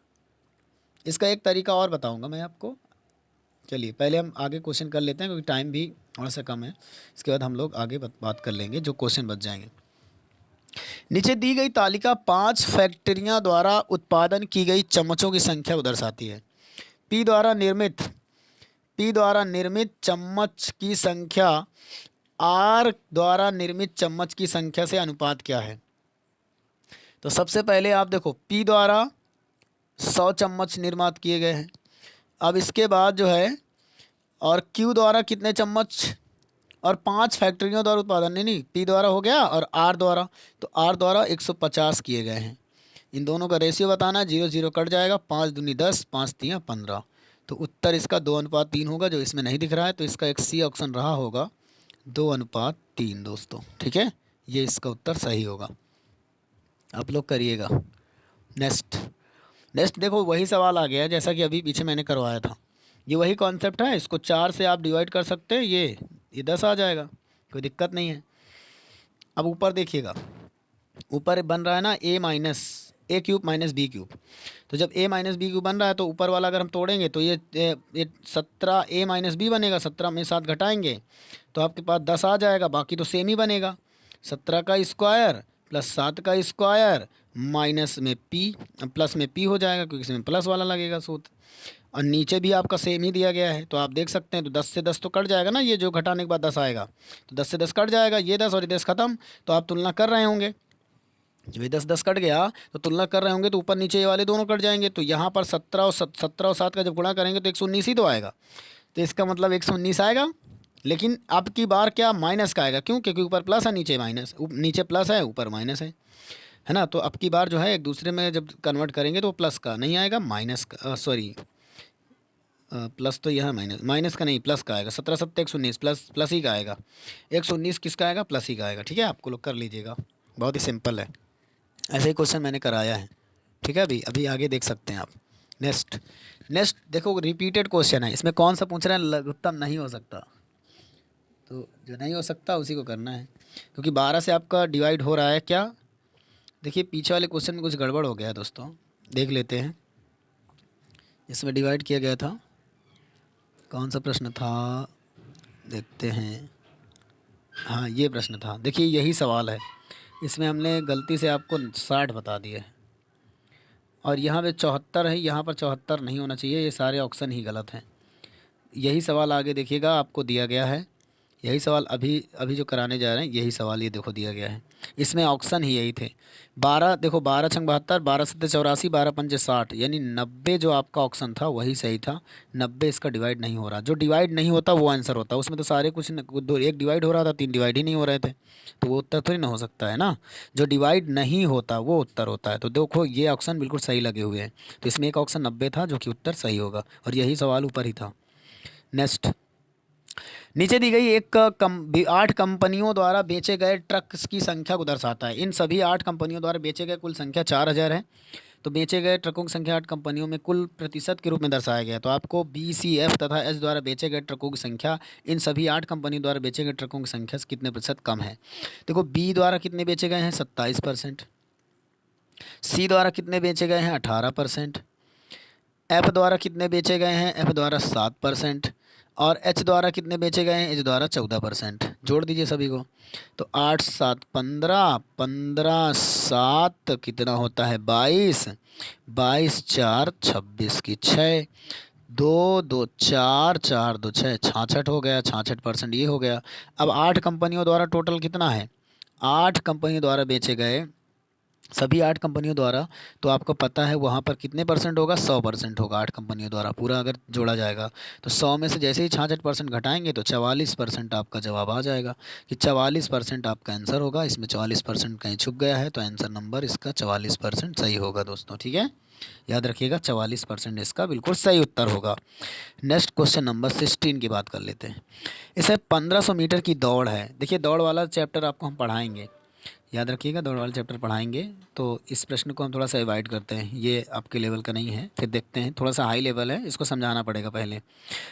इसका एक तरीका और बताऊँगा मैं आपको। चलिए पहले हम आगे क्वेश्चन कर लेते हैं, क्योंकि टाइम भी थोड़ा सा कम है। इसके बाद हम लोग आगे बात कर लेंगे, जो क्वेश्चन बच जाएंगे। नीचे दी गई तालिका 5 फैक्ट्रियां द्वारा उत्पादन की गई चम्मचों की संख्या को दर्शाती है। पी द्वारा निर्मित चम्मच की संख्या आर द्वारा निर्मित चम्मच की संख्या से अनुपात क्या है। तो सबसे पहले आप देखो, पी द्वारा 100 चम्मच निर्मात किए गए हैं। अब इसके बाद जो है और Q द्वारा कितने चम्मच, और 5 फैक्ट्रियों द्वारा उत्पादन, नहीं P द्वारा हो गया और R द्वारा, तो R द्वारा 150 किए गए हैं। इन दोनों का रेशियो बताना, 0 0 कट जाएगा, 5 दूनी 10, 5 तियाँ 15। तो उत्तर इसका 2:3 होगा, जो इसमें नहीं दिख रहा है, तो इसका एक सी ऑप्शन रहा होगा 2:3 दोस्तों। ठीक है, ये इसका उत्तर सही होगा। आप लोग करिएगा। नेक्स्ट देखो वही सवाल आ गया जैसा कि अभी पीछे मैंने करवाया था। ये वही कॉन्सेप्ट है, इसको 4 से आप डिवाइड कर सकते हैं, ये 10 आ जाएगा, कोई दिक्कत नहीं है। अब ऊपर देखिएगा, ऊपर बन रहा है ना a³ माइनस b³। तो जब a माइनस b³ बन रहा है तो ऊपर वाला अगर हम तोड़ेंगे तो ये 17a माइनस b बनेगा, 17 में 7 घटाएंगे तो आपके पास 10 आ जाएगा, बाकी तो सेम ही बनेगा। 17 का स्क्वायर प्लस 7 का स्क्वायर माइनस में p, प्लस में p हो जाएगा क्योंकि इसमें प्लस वाला लगेगा सूत्र, और नीचे भी आपका सेम ही दिया गया है। तो आप देख सकते हैं, तो 10 से 10 तो कट जाएगा ना, ये जो घटाने के बाद 10 आएगा, तो 10 से 10 कट जाएगा, ये 10 और ये 10 खत्म। तो आप तुलना कर रहे होंगे, जब ये 10 10 कट गया तो तुलना कर रहे होंगे, तो ऊपर नीचे ये वाले दोनों कट जाएंगे। तो यहाँ पर 17 और 7 का जब गुणा करेंगे तो 119 ही तो आएगा। तो इसका मतलब 119 आएगा, लेकिन अब की बार क्या माइनस का आएगा, क्यों? क्योंकि ऊपर प्लस है नीचे माइनस, नीचे प्लस है ऊपर माइनस है ना। तो अब की बार जो है एक दूसरे में जब कन्वर्ट करेंगे तो प्लस का नहीं आएगा, माइनस का, सॉरी प्लस तो यह माइनस का नहीं, प्लस का आएगा। 17 7 119 प्लस ही का आएगा, 119 किसका आएगा? प्लस ही का आएगा। ठीक है, आपको लोग कर लीजिएगा, बहुत ही सिंपल है, ऐसे ही क्वेश्चन मैंने कराया है। ठीक है, अभी आगे देख सकते हैं आप। नेक्स्ट देखो, रिपीटेड क्वेश्चन है, इसमें कौन सा पूछ रहे हैं? लघुत्तम नहीं हो सकता, तो जो नहीं हो सकता उसी को करना है, क्योंकि 12 से आपका डिवाइड हो रहा है क्या। देखिए पीछे वाले क्वेश्चन में कुछ गड़बड़ हो गया है दोस्तों, देख लेते हैं। इसमें डिवाइड किया गया था, कौन सा प्रश्न था देखते हैं। हाँ ये प्रश्न था, देखिए यही सवाल है, इसमें हमने गलती से आपको 60 बता दिए है, और यहाँ पे 74 है, यहाँ पर 74 नहीं होना चाहिए, ये सारे ऑप्शन ही गलत हैं। यही सवाल आगे देखिएगा आपको दिया गया है, यही सवाल अभी जो कराने जा रहे हैं, यही सवाल ये देखो दिया गया है, इसमें ऑप्शन ही यही थे। 12 देखो, 12 छंग 72, 12 सत्ते 84, 12 पंजे 60, यानी 90 जो आपका ऑप्शन था वही सही था। 90 इसका डिवाइड नहीं हो रहा, जो डिवाइड नहीं होता वो आंसर होता, उसमें तो सारे कुछ दो, एक डिवाइड हो रहा था, 3 डिवाइड ही नहीं हो रहे थे, तो वो उत्तर थोड़ी ना हो सकता है ना। जो डिवाइड नहीं होता वो उत्तर होता है। तो देखो ये ऑप्शन बिल्कुल सही लगे हुए हैं, तो इसमें एक ऑप्शन 90 था जो कि उत्तर सही होगा, और यही सवाल ऊपर ही था। नेक्स्ट, नीचे दी गई 8 कंपनियों द्वारा बेचे गए ट्रक की संख्या को दर्शाता है। इन सभी 8 कंपनियों द्वारा बेचे गए कुल संख्या 4000 है। तो बेचे गए ट्रकों की संख्या 8 कंपनियों में कुल प्रतिशत के रूप में दर्शाया गया है। तो आपको बी, सी, एफ तथा एच द्वारा बेचे गए ट्रकों की संख्या इन सभी 8 कंपनियों द्वारा बेचे गए ट्रकों की संख्या से कितने प्रतिशत कम है। देखो बी द्वारा कितने बेचे गए हैं? 27%। सी द्वारा कितने बेचे गए हैं? 18%। एफ द्वारा कितने बेचे गए हैं? एफ द्वारा 7%। और एच द्वारा कितने बेचे गए हैं? एच द्वारा 14%। जोड़ दीजिए सभी को, तो 8 7 15, 15 7 कितना होता है? 22, 22 4 26 की 6, 2 2 4 4 2 6, 66 हो गया, 66% ये हो गया। अब 8 कंपनियों द्वारा टोटल कितना है? 8 कंपनियों द्वारा बेचे गए, सभी 8 कंपनियों द्वारा, तो आपको पता है वहाँ पर कितने परसेंट होगा? 100% होगा 8 कंपनियों द्वारा, पूरा अगर जोड़ा जाएगा तो 100 में से जैसे ही 66% घटाएंगे तो 44% आपका जवाब आ जाएगा, कि 44% आपका आंसर होगा। इसमें 44% कहीं छुप गया है, तो आंसर नंबर इसका 44% सही होगा दोस्तों। ठीक है, याद रखिएगा 44% इसका बिल्कुल सही उत्तर होगा। नेक्स्ट क्वेश्चन नंबर 16 की बात कर लेते हैं। इसे 1500 मीटर की दौड़ है। देखिए दौड़ वाला चैप्टर आपको हम पढ़ाएंगे, याद रखिएगा दौड़ वाले चैप्टर पढ़ाएंगे। तो इस प्रश्न को हम थोड़ा सा अवॉइड करते हैं, ये आपके लेवल का नहीं है, फिर देखते हैं, थोड़ा सा हाई लेवल है, इसको समझाना पड़ेगा पहले।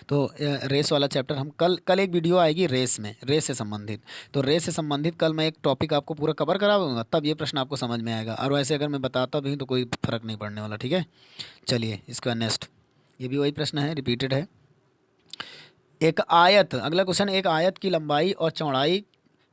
तो रेस वाला चैप्टर हम कल एक वीडियो आएगी रेस से संबंधित, तो रेस से संबंधित कल मैं एक टॉपिक आपको पूरा कवर करा दूँगा, तब ये प्रश्न आपको समझ में आएगा। और वैसे अगर मैं बताता भी तो कोई फ़र्क नहीं पड़ने वाला। ठीक है, चलिए इसका नेक्स्ट, ये भी वही प्रश्न है, रिपीटेड है। एक आयत, अगला क्वेश्चन, एक आयत की लंबाई और चौड़ाई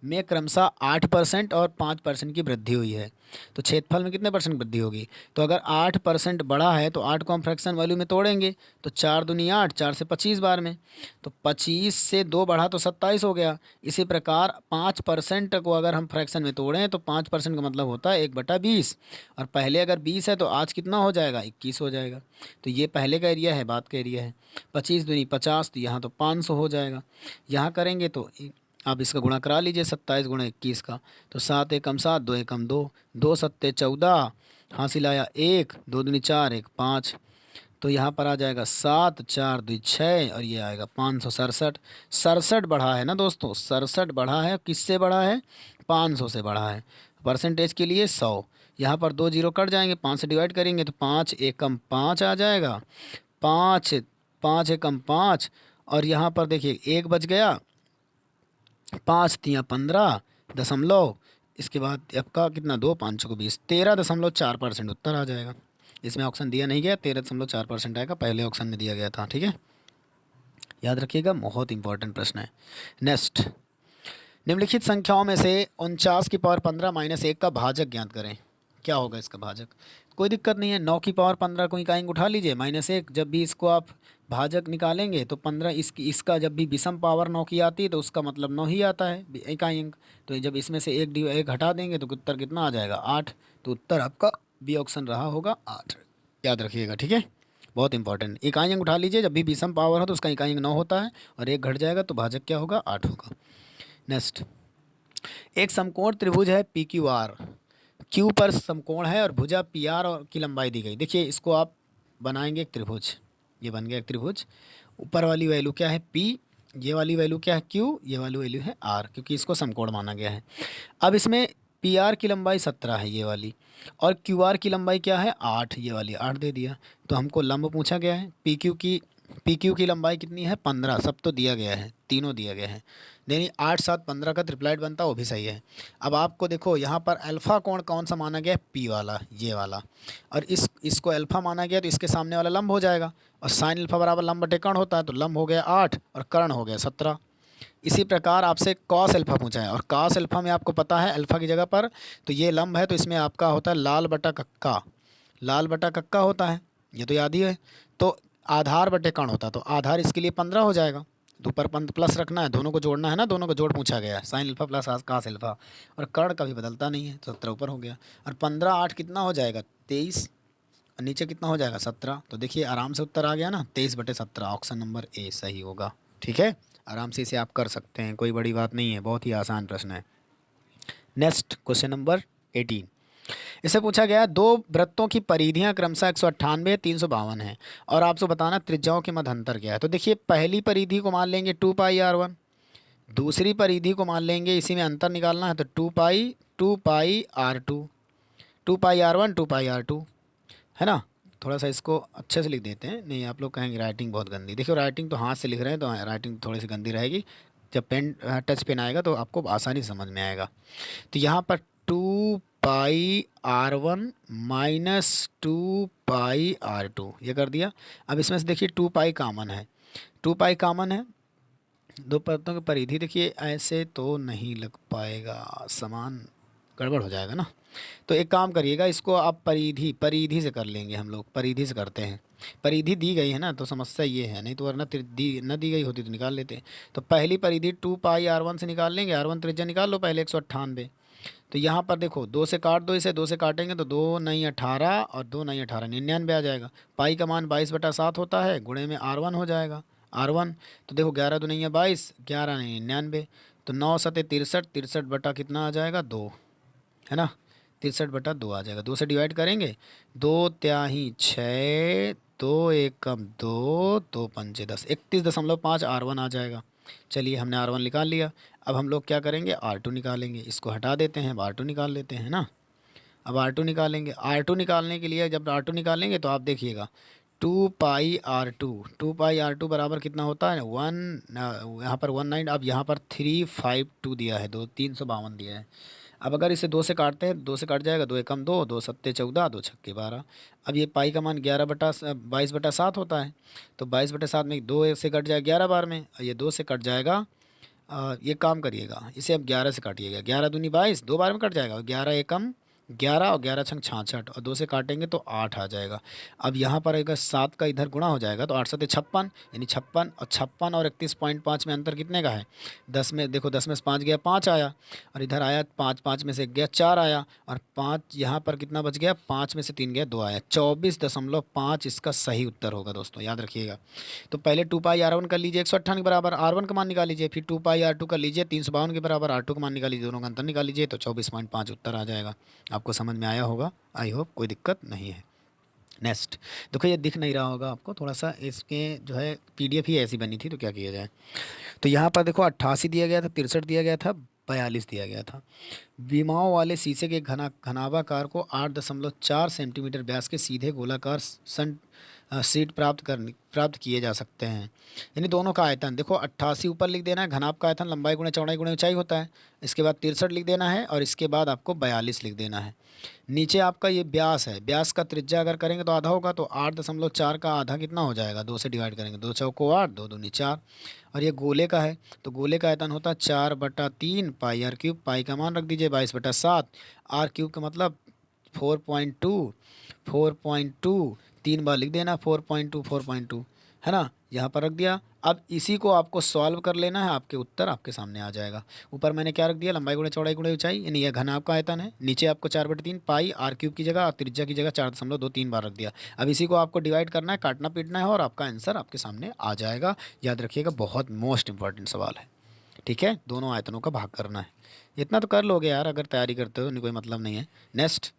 में क्रमशः 8% और 5% की वृद्धि हुई है। तो क्षेत्रफल में कितने परसेंट वृद्धि होगी? तो अगर 8% बढ़ा है तो 8 को हम फ्रैक्शन वैल्यू में तोड़ेंगे तो 4 दूनी 8, 4 से 25 बार में, तो 25 से 2 बढ़ा तो 27 हो गया। इसी प्रकार 5% को अगर हम फ्रैक्शन में तोड़ें तो 5% का मतलब होता है 1/20, और पहले अगर 20 है तो आज कितना हो जाएगा? 21 हो जाएगा। तो ये पहले का एरिया है, बात का एरिया है। 25 दूनी 50, तो यहाँ तो 500 हो जाएगा। यहाँ करेंगे तो आप इसका गुणा करा लीजिए 27 गुणा 21 का, तो 7 एकम 7, 2 एकम 2, 2 सत्ते 14, हासिल आया 1, 2 दूनी 4, 1 5, तो यहाँ पर आ जाएगा 7, 4 2 6, और ये आएगा 567। 67 बढ़ा है ना दोस्तों, 67 बढ़ा है। किससे बढ़ा है? 500 से बढ़ा है। परसेंटेज के लिए 100, यहाँ पर 2 जीरो कट जाएंगे, 5 से डिवाइड करेंगे तो 5 एकम 5 आ जाएगा, 5 5 एकम 5, और यहाँ पर देखिए 1 बच गया, 5 तियाँ 15 दशमलव, इसके बाद आपका कितना 2 5 को 20, 13.4% उत्तर आ जाएगा। इसमें ऑप्शन दिया नहीं गया, 13.4% आएगा, पहले ऑप्शन में दिया गया था। ठीक है, याद रखिएगा, बहुत इंपॉर्टेंट प्रश्न है। नेक्स्ट, निम्नलिखित संख्याओं में से 49 की पावर 15 माइनस 1 का भाजक ज्ञात करें। क्या होगा इसका भाजक? कोई दिक्कत नहीं है, 9 की पावर 15 को इकाइंग उठा लीजिए, माइनस 1, जब भी इसको आप भाजक निकालेंगे तो 15 इसका जब भी विषम पावर 9 की आती है तो उसका मतलब 9 ही आता है इकाई अंक। तो जब इसमें से एक हटा देंगे तो उत्तर कितना आ जाएगा? 8। तो उत्तर आपका बी ऑप्शन रहा होगा 8, याद रखिएगा। ठीक है, बहुत इंपॉर्टेंट। इकाई अंक उठा लीजिए, जब भी विषम पावर हो तो उसका इकाई अंक 9 होता है, और एक घट जाएगा तो भाजक क्या होगा? 8 होगा। नेक्स्ट, एक समकोण त्रिभुज है पी क्यू आर, क्यू पर समकोण है और भुजा पी आर और की लंबाई दी गई। देखिए इसको आप बनाएंगे एक त्रिभुज, ये बन गया एक त्रिभुज। ऊपर वाली वैल्यू क्या है? पी, ये वाली वैल्यू क्या है? क्यू, ये वाली वैल्यू है आर, क्योंकि इसको समकोण माना गया है। अब इसमें पी आर की लंबाई 17 है ये वाली, और क्यू आर की लंबाई क्या है? 8, ये वाली 8 दे दिया। तो हमको लंब पूछा गया है, पी क्यू की लंबाई कितनी है? 15, सब तो दिया गया है, तीनों दिया गया है। नहीं 8 7 15 का ट्रिपलाइट बनता, वो भी सही है। अब आपको देखो यहाँ पर अल्फ़ा कोण कौन सा माना गया है? पी वाला, ये वाला, और इसको अल्फ़ा माना गया तो इसके सामने वाला लंब हो जाएगा, और साइन अल्फ़ा बराबर लंब बटे कर्ण होता है, तो लंब हो गया 8 और कर्ण हो गया 17। इसी प्रकार आपसे कॉस अल्फ़ा पूछा है, और कॉस अल्फ़ा में आपको पता है अल्फ़ा की जगह पर तो ये लंब है, तो इसमें आपका होता है लाल बटा कक्का, लाल बटा कक्का होता है, ये तो याद ही है। तो आधार बटे कर्ण होता है, तो आधार इसके लिए 15 हो जाएगा, तो ऊपर प्लस रखना है, दोनों को जोड़ना है ना, दोनों को जोड़ पूछा गया है, sine alpha plus cos alpha, और कर्ण कभी बदलता नहीं है, 17 ऊपर हो गया, और 15 8 कितना हो जाएगा? 23, और नीचे कितना हो जाएगा? 17। तो देखिए आराम से उत्तर आ गया ना, 23/17, ऑप्शन नंबर ए सही होगा। ठीक है, आराम से इसे आप कर सकते हैं, कोई बड़ी बात नहीं है, बहुत ही आसान प्रश्न है। नेक्स्ट क्वेश्चन नंबर 18, इससे पूछा गया दो वृत्तों की परिधियां क्रमशः 198 352 है, और आपसे बताना त्रिज्याओं के मध्य अंतर क्या है। तो देखिए पहली परिधि को मान लेंगे 2πr1, दूसरी परिधि को मान लेंगे, इसी में अंतर निकालना है तो 2πr2, 2πr1 2πr2, है ना। थोड़ा सा इसको अच्छे से लिख देते हैं, नहीं आप लोग कहेंगे राइटिंग बहुत गंदी। देखियो राइटिंग तो हाथ से लिख रहे हैं तो राइटिंग थोड़ी सी गंदी रहेगी, जब पेन टच पेन आएगा तो आपको आसानी से समझ में आएगा। तो यहाँ पर 2πr1 माइनस 2πr2 ये कर दिया। अब इसमें से देखिए 2π कामन है, 2π कामन है, दो परतों की परिधि देखिए ऐसे तो नहीं लग पाएगा, समान गड़बड़ हो जाएगा ना। तो एक काम करिएगा, इसको आप परिधि से कर लेंगे, हम लोग परिधि से करते हैं। परिधि दी गई है ना तो समस्या ये है, नहीं तो वरना न दी गई होती तो निकाल लेते। तो पहली परिधि 2πr1 से निकाल लेंगे, r1 त्रिज्या निकाल लो पहले 198। तो यहाँ पर देखो 2 से काट दो, इसे 2 से काटेंगे तो 2 9 18 और 2 9 18 99 आ जाएगा। पाई का मान 22/7 होता है, गुणे में r1 हो जाएगा, r1। तो देखो 11 2 9 22, 11 9 99, तो 9 7 63, 63 बटा कितना आ जाएगा? 2, है ना, 63/2 आ जाएगा। 2 से डिवाइड करेंगे, 2 त्याही 6, 2 एकम 2, 2 पंचे 10, 31.5 r1 आ जाएगा। चलिए हमने r1 निकाल लिया। अब हम लोग क्या करेंगे? r2 निकालेंगे, इसको हटा देते हैं, अब r2 निकाल लेते हैं ना। अब r2 निकालेंगे, r2 निकालने के लिए जब r2 निकालेंगे तो आप देखिएगा 2πr2 बराबर कितना होता है? 1, यहाँ पर 19, अब यहाँ पर 352 दिया है, 352 दिया है। अब अगर इसे 2 से काटते हैं, 2 से कट जाएगा, 2 एकम 2, 2 सत्ते 14, 2 छक्के 12। अब ये पाई का मान 22/7 होता है, तो 22/7 में 2 से कट जाएगा 11 बार में, और ये 2 से कट जाएगा ये काम करिएगा, इसे अब 11 से काटिएगा। 11 दूनी 22, 2 बार में कट जाएगा। 11 एकम 11 और 11 छंग 66 और 2 से काटेंगे तो 8 आ जाएगा। अब यहाँ पर अगर 7 का इधर गुणा हो जाएगा तो 8 7 56, यानी 56 और 56 और 31.5 में अंतर कितने का है? 10 में देखो, 10 में से 5 गया 5 आया, और इधर आया 5, 5 में से 1 गया 4 आया, और 5 यहाँ पर कितना बच गया? 5 में से 3 गया 2 आया। 24.5 इसका सही उत्तर होगा दोस्तों, याद रखिएगा। तो पहले 2πr1 कर लीजिए 158 के बराबर, r1 का मान निकाल लीजिए, फिर 2πr2 कर लीजिए 352 के बराबर, r2 का मान निकाल लीजिए, दोनों का अंतर निकाल लीजिए, तो 24.5 उत्तर आ जाएगा। आपको समझ में आया होगा, आई होप, कोई दिक्कत नहीं है। नेक्स्ट देखो, ये दिख नहीं रहा होगा आपको थोड़ा सा, इसके जो है पीडीएफ ही ऐसी बनी थी, तो क्या किया जाए। तो यहाँ पर देखो 88 दिया गया था, 63 दिया गया था, 42 दिया गया था। विमाओं वाले शीशे के घनाभाकार को 8.4 सेंटीमीटर व्यास के सीधे गोलाकार शीट प्राप्त किए जा सकते हैं। यानी दोनों का आयतन देखो, 88 ऊपर लिख देना है, घनाभ का आयतन लंबाई गुणे चौड़ाई गुणे ऊंचाई होता है। इसके बाद 63 लिख देना है, और इसके बाद आपको 42 लिख देना है। नीचे आपका ये व्यास है, व्यास का त्रिज्या अगर करेंगे तो आधा होगा, तो 8.4 का आधा कितना हो जाएगा? 2 से डिवाइड करेंगे, 2 चौको 8, 2 दूनी 4। और ये गोले का है, तो गोले का आयतन होता है 4/3 पाई आर क्यूब। पाई का मान रख दीजिए 22/7, आर क्यूब का मतलब 4.2 3 बार लिख देना, 4.2 है ना, यहाँ पर रख दिया। अब इसी को आपको सॉल्व कर लेना है, आपके उत्तर आपके सामने आ जाएगा। ऊपर मैंने क्या रख दिया? लंबाई गुणे चौड़ाई गुणे ऊंचाई, यानी यह घनाभ का आयतन है। नीचे आपको 4/3 पाई आर क्यूब की जगह, त्रिज्या की जगह 4.23 बार रख दिया। अब इसी को आपको डिवाइड करना है, काटना पीटना है, और आपका आंसर आपके सामने आ जाएगा। याद रखिएगा, बहुत मोस्ट इंपॉर्टेंट सवाल है। ठीक है, दोनों आयतनों का भाग करना है। इतना तो कर लोगे यार, अगर तैयारी करते हो, कोई मतलब नहीं है। नेक्स्ट,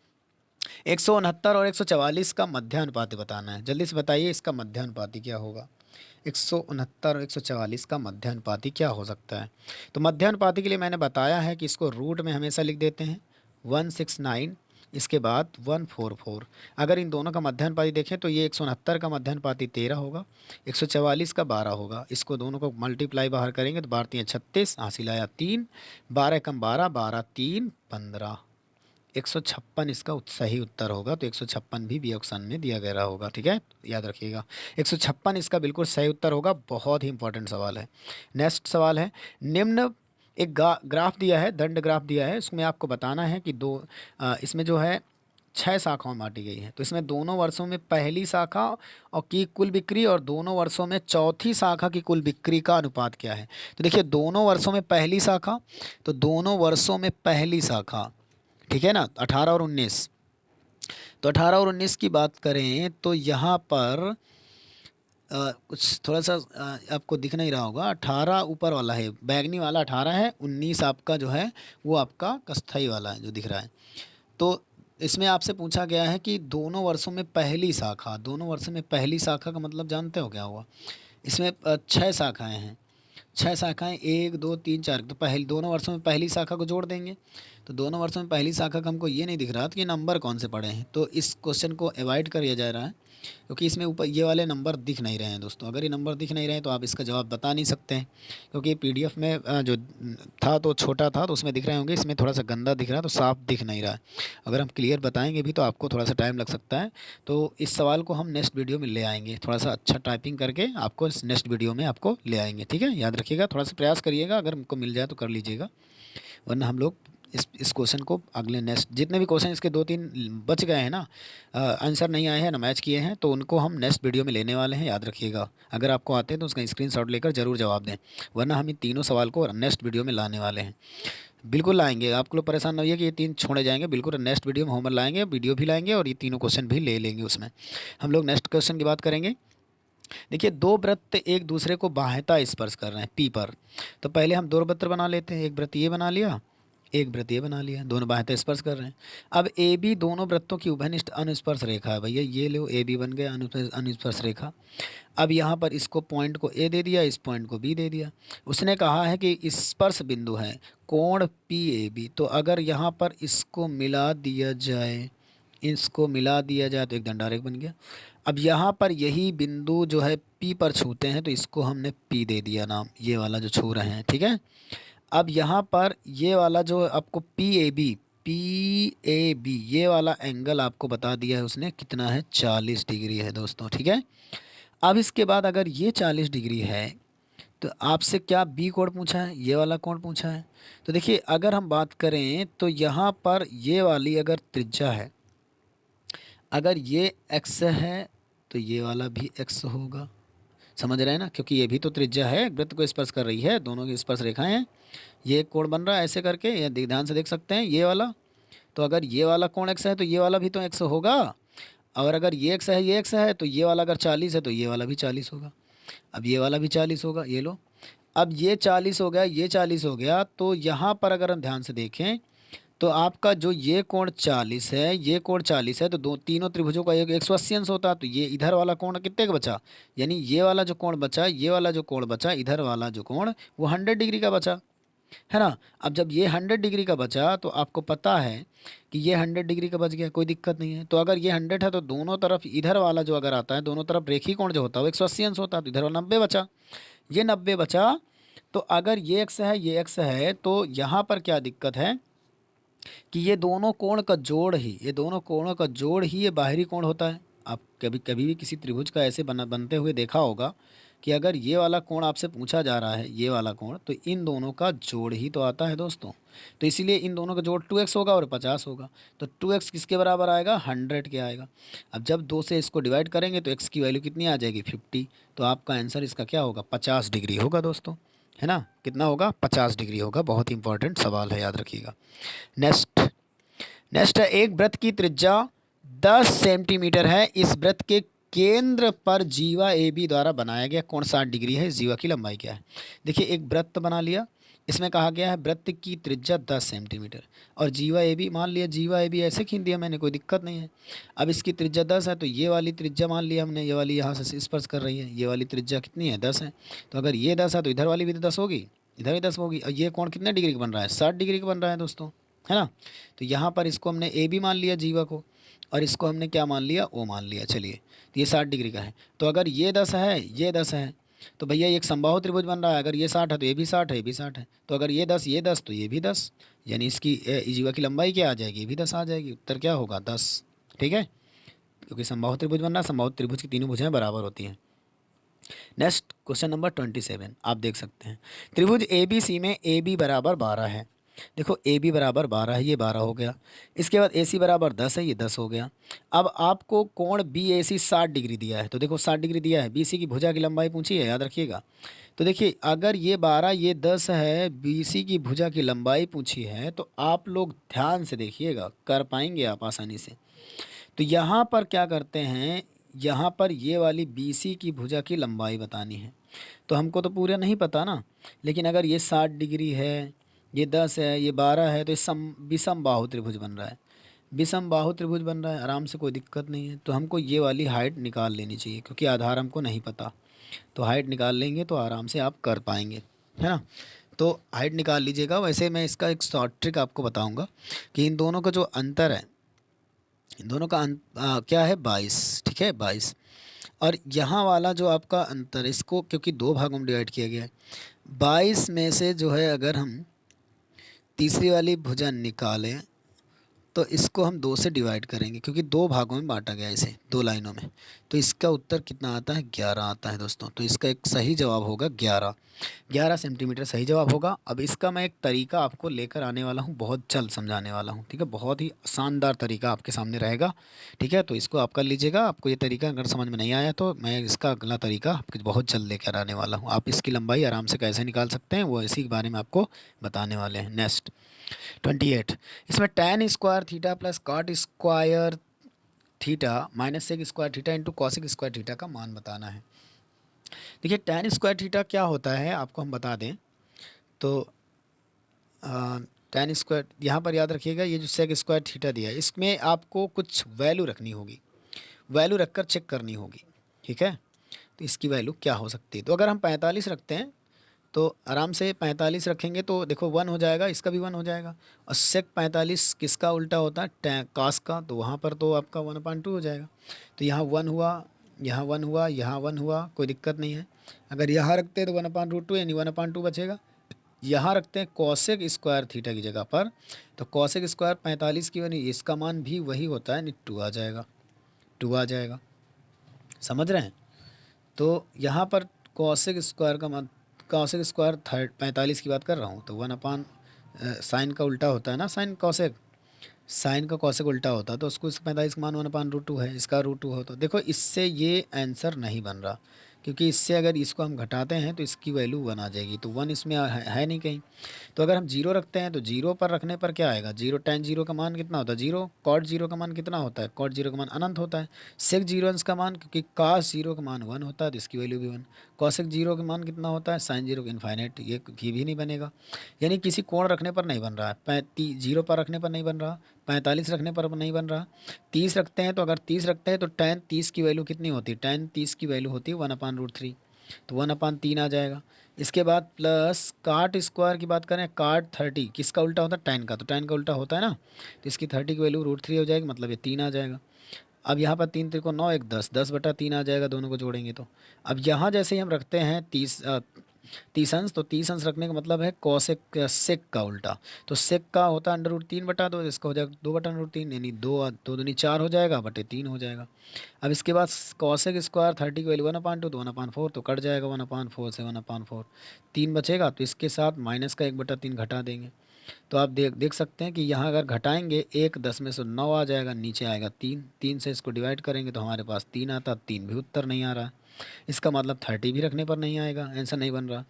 169 और 144 का मध्यानुपाती बताना है। जल्दी से बताइए, इसका मध्यानुपाती क्या होगा? 169 और 144 का मध्यानुपाती क्या हो सकता है? तो मध्यानुपाती के लिए मैंने बताया है कि इसको रूट में हमेशा लिख देते हैं 169, इसके बाद 144। अगर इन दोनों का मध्यानुपाती देखें तो ये 169 का मध्यानुपाती 13 होगा, 144 का 12 होगा। इसको दोनों को मल्टीप्लाई बाहर करेंगे तो 12 3 36, हासिल आया 3, 12 कम 12, 12 3 15, 156 इसका सही उत्तर होगा। तो 156 भी बी ऑप्शन में दिया गया होगा। ठीक है, याद रखिएगा, 156 इसका बिल्कुल सही उत्तर होगा। बहुत ही इंपॉर्टेंट सवाल है। नेक्स्ट सवाल है, निम्न एक ग्राफ दिया है, दंड ग्राफ दिया है, उसमें आपको बताना है कि इसमें जो है 6 शाखाओं बांटी गई है। तो इसमें दोनों वर्षों में पहली शाखा और की कुल बिक्री और दोनों वर्षों में चौथी शाखा की कुल बिक्री का अनुपात क्या है? तो देखिए, दोनों वर्षों में पहली शाखा, तो दोनों वर्षों में पहली शाखा, ठीक है ना, 18 और 19। तो 18 और 19 की बात करें तो यहाँ पर कुछ थोड़ा सा आपको दिख नहीं रहा होगा। 18 ऊपर वाला है, बैगनी वाला 18 है, 19 आपका जो है वो आपका कत्थई वाला है जो दिख रहा है। तो इसमें आपसे पूछा गया है कि दोनों वर्षों में पहली शाखा, दोनों वर्षों में पहली शाखा का मतलब जानते हो क्या हुआ? इसमें 6 शाखाएँ हैं, 6 शाखाएँ, 1 2 3 4। तो पहली दोनों वर्षों में पहली शाखा को जोड़ देंगे। तो दोनों वर्षों में पहली शाखा का हमको ये नहीं दिख रहा था कि नंबर कौन से पड़े हैं, तो इस क्वेश्चन को अवॉइड किया जा रहा है, क्योंकि इसमें ऊपर ये वाले नंबर दिख नहीं रहे हैं दोस्तों। अगर ये नंबर दिख नहीं रहे हैं तो आप इसका जवाब बता नहीं सकते हैं, क्योंकि पीडीएफ में जो था तो छोटा था तो उसमें दिख रहे होंगे, इसमें थोड़ा सा गंदा दिख रहा है तो साफ दिख नहीं रहा है। अगर हम क्लियर बताएंगे भी तो आपको थोड़ा सा टाइम लग सकता है। तो इस सवाल को हम नेक्स्ट वीडियो में ले आएंगे, थोड़ा सा अच्छा टाइपिंग करके आपको इस नेक्स्ट वीडियो में आपको ले आएंगे। ठीक है, याद रखिएगा, थोड़ा सा प्रयास करिएगा, अगर हमको मिल जाए तो कर लीजिएगा, वरना हम लोग इस क्वेश्चन को अगले नेक्स्ट, जितने भी क्वेश्चन इसके 2-3 बच गए हैं ना, आंसर नहीं आए हैं ना मैच किए हैं, तो उनको हम नेक्स्ट वीडियो में लेने वाले हैं। याद रखिएगा, अगर आपको आते हैं तो उसका स्क्रीनशॉट लेकर ज़रूर जवाब दें, वरना हम इन तीनों सवाल को नेक्स्ट वीडियो में लाने वाले हैं। बिल्कुल लाएंगे, आप लोग परेशान न होइए कि ये 3 छोड़े जाएंगे, बिल्कुल नेक्स्ट वीडियो में होमवर्क लाएंगे, वीडियो भी लाएंगे और ये तीनों क्वेश्चन भी ले लेंगे। उसमें हम लोग नेक्स्ट क्वेश्चन की बात करेंगे। देखिए, 2 वृत्त एक दूसरे को बाह्यता स्पर्श कर रहे हैं पी पर। तो पहले हम 2 वृत्त बना लेते हैं, एक वृत्त ये बना लिया, एक वृत्त ये बना लिया, दोनों बाह्यता स्पर्श कर रहे हैं। अब ए बी दोनों वृत्तों की उभयनिष्ठ अनुस्पर्श रेखा है भैया, ये लो ए बी बन गया अनुस्पर्श रेखा। अब यहाँ पर इसको पॉइंट को ए दे दिया, इस पॉइंट को बी दे दिया। उसने कहा है कि स्पर्श बिंदु है कोण पी ए बी। तो अगर यहाँ पर इसको मिला दिया जाए, इसको मिला दिया जाए तो एक दंडारेख बन गया। अब यहाँ पर यही बिंदु जो है पी पर छूते हैं, तो इसको हमने पी दे दिया नाम, ये वाला जो छू रहे हैं। ठीक है, अब यहाँ पर ये वाला जो आपको पी ए बी ये वाला एंगल आपको बता दिया है उसने, कितना है? 40 डिग्री है दोस्तों। ठीक है, अब इसके बाद अगर ये 40 डिग्री है तो आपसे क्या बी कोण पूछा है, ये वाला कोण पूछा है। तो देखिए अगर हम बात करें तो यहाँ पर ये वाली अगर त्रिज्या है, अगर ये x है तो ये वाला भी x होगा। समझ रहे हैं ना, क्योंकि ये भी तो त्रिज्या है, वृत्त को स्पर्श कर रही है, दोनों की स्पर्श रेखाएं हैं। ये एक कोण बन रहा है ऐसे करके, ये ध्यान से देख सकते हैं ये वाला। तो अगर ये वाला कोण x है तो ये वाला भी तो x होगा, और अगर ये x है ये x है तो ये वाला अगर 40 है तो ये वाला भी 40 होगा। अब ये वाला भी 40 होगा, ये लो। अब ये 40 हो गया, ये 40 हो गया, तो यहाँ पर अगर हम ध्यान से देखें तो आपका जो ये कोण 40 है, ये कोण 40 है, तो दो तीनों त्रिभुजों का एक 180 अंश होता। तो ये इधर वाला कोण कितने का बचा, यानी ये वाला जो कोण बचा, ये वाला जो कोण बचा, इधर वाला जो कोण वो 100 डिग्री का बचा, है ना। अब जब ये 100 डिग्री का बचा तो आपको पता है कि ये 100 डिग्री का बच गया, कोई दिक्कत नहीं है। तो अगर ये 100 है तो दोनों तरफ इधर वाला जो अगर आता है, दोनों तरफ रेखी कोण जो होता है वो 180 अंश होता है, तो इधर वाला 90 बचा, ये 90 बचा। तो अगर ये x है ये x है, तो यहाँ पर क्या दिक्कत है कि ये दोनों कोण का जोड़ ही, ये दोनों कोणों का जोड़ ही ये बाहरी कोण होता है। आप कभी कभी भी किसी त्रिभुज का ऐसे बनते हुए देखा होगा कि अगर ये वाला कोण आपसे पूछा जा रहा है, ये वाला कोण, तो इन दोनों का जोड़ ही तो आता है दोस्तों। तो इसीलिए इन दोनों का जोड़ 2x होगा और 50 होगा। तो 2x किसके बराबर आएगा, 100 के आएगा। अब जब 2 से इसको डिवाइड करेंगे तो x की वैल्यू कितनी आ जाएगी, 50। तो आपका आंसर इसका क्या होगा, 50 डिग्री होगा दोस्तों, है ना। कितना होगा, 50 डिग्री होगा। बहुत इंपॉर्टेंट सवाल है, याद रखिएगा। नेक्स्ट नेक्स्ट है, एक वृत्त की त्रिज्या 10 सेंटीमीटर है, इस वृत्त के केंद्र पर जीवा ए बी द्वारा बनाया गया कोण 60 डिग्री है, इस जीवा की लंबाई क्या है। देखिए एक वृत्त बना लिया, इसमें कहा गया है वृत्त की त्रिज्या 10 सेंटीमीटर और जीवा ए बी मान लिया, जीवा ए बी ऐसे खींच दिया मैंने, कोई दिक्कत नहीं है। अब इसकी त्रिज्या 10 है तो ये वाली त्रिज्या मान लिया हमने, ये वाली यहाँ से स्पर्श कर रही है, ये वाली त्रिज्या कितनी है, 10 है। तो अगर ये 10 है तो इधर वाली भी तो 10 होगी, इधर भी 10 होगी। और ये कोण कितने डिग्री का बन रहा है, 60 डिग्री का बन रहा है दोस्तों, है ना। तो यहाँ पर इसको हमने ए बी मान लिया जीवा को, और इसको हमने क्या मान लिया, ओ मान लिया। चलिए तो ये 60 डिग्री का है। तो अगर ये 10 है ये 10 है तो भैया ये एक समबाहु त्रिभुज बन रहा है। अगर ये 60 है तो ये भी 60 है, ये भी 60 है। तो अगर ये 10 तो ये भी 10, यानी इसकी जीवा की लंबाई क्या आ जाएगी, ये भी 10 आ जाएगी। उत्तर क्या होगा, 10। ठीक है, क्योंकि समबाहु त्रिभुज बन रहा है, समबाहु त्रिभुज की तीनों भुजाएं बराबर होती हैं। नेक्स्ट क्वेश्चन नंबर 27 आप देख सकते हैं, त्रिभुज ए बी सी में ए बी बराबर 12 है। देखो ए बी बराबर 12 है, ये 12 हो गया। इसके बाद ए सी बराबर 10 है, ये 10 हो गया। अब आपको कोण बी ए सी 60 डिग्री दिया है, तो देखो 60 डिग्री दिया है, बी सी की भुजा की लंबाई पूछी है, याद रखिएगा। तो देखिए अगर ये 12 ये 10 है, बी सी की भुजा की लंबाई पूछी है, तो आप लोग ध्यान से देखिएगा, कर पाएंगे आप आसानी से। तो यहाँ पर क्या करते हैं, यहाँ पर ये वाली बी सी की भुजा की लंबाई बतानी है। तो हमको तो पूरा नहीं पता ना, लेकिन अगर ये 60 डिग्री है, ये 10 है, ये 12 है, तो ये विषम बाहु त्रिभुज बन रहा है, विषम बाहु त्रिभुज बन रहा है आराम से, कोई दिक्कत नहीं है। तो हमको ये वाली हाइट निकाल लेनी चाहिए, क्योंकि आधार हमको नहीं पता। तो हाइट निकाल लेंगे तो आराम से आप कर पाएंगे, है ना। तो हाइट निकाल लीजिएगा। वैसे मैं इसका एक शॉर्ट ट्रिक आपको बताऊँगा कि इन दोनों का जो अंतर है, इन दोनों का क्या है, 22। ठीक है, 22। और यहाँ वाला जो आपका अंतर, इसको क्योंकि दो भागों में डिवाइड किया गया है, 22 में से जो है अगर हम तीसरी वाली भुजा निकालें तो इसको हम 2 से डिवाइड करेंगे, क्योंकि दो भागों में बांटा गया है इसे, दो लाइनों में। तो इसका उत्तर कितना आता है, 11 आता है दोस्तों। तो इसका एक सही जवाब होगा 11 सेंटीमीटर सही जवाब होगा। अब इसका मैं एक तरीका आपको लेकर आने वाला हूँ, बहुत जल्द समझाने वाला हूँ। ठीक है, बहुत ही शानदार तरीका आपके सामने रहेगा। ठीक है, तो इसको आप कर लीजिएगा। आपको ये तरीका अगर समझ में नहीं आया तो मैं इसका अगला तरीका आपके बहुत जल्द लेकर आने वाला हूँ। आप इसकी लंबाई आराम से कैसे निकाल सकते हैं वो इसी के बारे में आपको बताने वाले हैं। नेक्स्ट 28, इसमें tan square theta plus cot square theta minus sec square theta into cosec square theta का मान बताना है। देखिए tan स्क्वायर थीटा क्या होता है आपको हम बता दें तो tan स्क्वायर यहाँ पर याद रखिएगा, ये जो सेक स्क्वायर थीटा दिया है इसमें आपको कुछ वैल्यू रखनी होगी, वैल्यू रखकर चेक करनी होगी। ठीक है, तो इसकी वैल्यू क्या हो सकती है। तो अगर हम 45 रखते हैं तो आराम से 45 रखेंगे तो देखो 1 हो जाएगा, इसका भी 1 हो जाएगा। और सेक 45 किसका उल्टा होता है, कास का, तो वहाँ पर तो आपका 1/2 हो जाएगा। तो यहाँ 1 हुआ, यहाँ 1 हुआ, यहाँ 1 हुआ, कोई दिक्कत नहीं है। अगर यहाँ रखते हैं तो 1/2 यानी 1/2 बचेगा। यहाँ रखते हैं कॉसेक स्क्वायर थीटा की जगह पर, तो कॉसेक स्क्वायर 45 की यानी इसका मान भी वही होता है, यानी 2 आ जाएगा, 2 आ जाएगा। समझ रहे हैं। तो यहाँ पर कॉसेक स्क्वायर का मान कॉसेक स्क्वायर 45 की बात कर रहा हूँ, तो 1 साइन का उल्टा होता है ना, साइन का कॉसेक उल्टा होता है, तो उसको इस 45 का मान 1/√2 है, इसका √2 हो। तो देखो इससे ये आंसर नहीं बन रहा, क्योंकि इससे अगर इसको हम घटाते हैं तो इसकी वैल्यू 1 आ जाएगी, तो 1 इसमें है नहीं कहीं। तो अगर हम जीरो रखते हैं तो जीरो पर रखने पर क्या आएगा, जीरो, tan जीरो का मान कितना होता है, जीरो। कॉट जीरो का मान कितना होता है, कॉट जीरो का मान अनंत होता है। सेक जीरो अंश का मान, क्योंकि कास जीरो का मान 1 होता है, तो इसकी वैल्यू भी 1। कॉसेक जीरो का मान कितना होता है, साइन जीरो का इन्फाइनाइट, ये भी नहीं बनेगा। यानी किसी कोण रखने पर नहीं बन रहा है, जीरो पर रखने पर नहीं बन रहा, 45 रखने पर नहीं बन रहा। 30 रखते हैं, तो अगर 30 रखते हैं तो tan 30 की वैल्यू कितनी होती है, tan 30 की वैल्यू होती है 1/√3, तो 1/3 आ जाएगा। इसके बाद प्लस काट स्क्वायर की बात करें, काट 30 किसका उल्टा होता है, टैन का, तो टैन का उल्टा होता है ना, तो इसकी 30 की वैल्यू √3 हो जाएगी, मतलब ये 3 आ जाएगा। अब यहाँ पर 3 त्रिको 9 1 10, 10/3 आ जाएगा, दोनों को जोड़ेंगे तो। अब यहाँ जैसे ही हम रखते हैं 30 अंश, तो 30 अंश रखने का मतलब है कॉसेक सेक का उल्टा, तो सेक का होता है √3/2, इसका हो जाएगा 2/√3, यानी 2 2 4 हो जाएगा, बटे 3 हो जाएगा। अब इसके बाद कॉसेक स्क्वायर 30 की वैल्यू 1/2, तो 1/4, तो कट जाएगा 1/4 से 1/4, 3 बचेगा, तो इसके साथ माइनस का 1/3 घटा देंगे। तो आप देख सकते हैं कि यहाँ अगर घटाएंगे 1 10 में से 9 आ जाएगा, नीचे आएगा 3, 3 से इसको डिवाइड करेंगे तो हमारे पास 3 आता, 3 भी उत्तर नहीं आ रहा। इसका मतलब 30 भी रखने पर नहीं आएगा, आंसर नहीं बन रहा।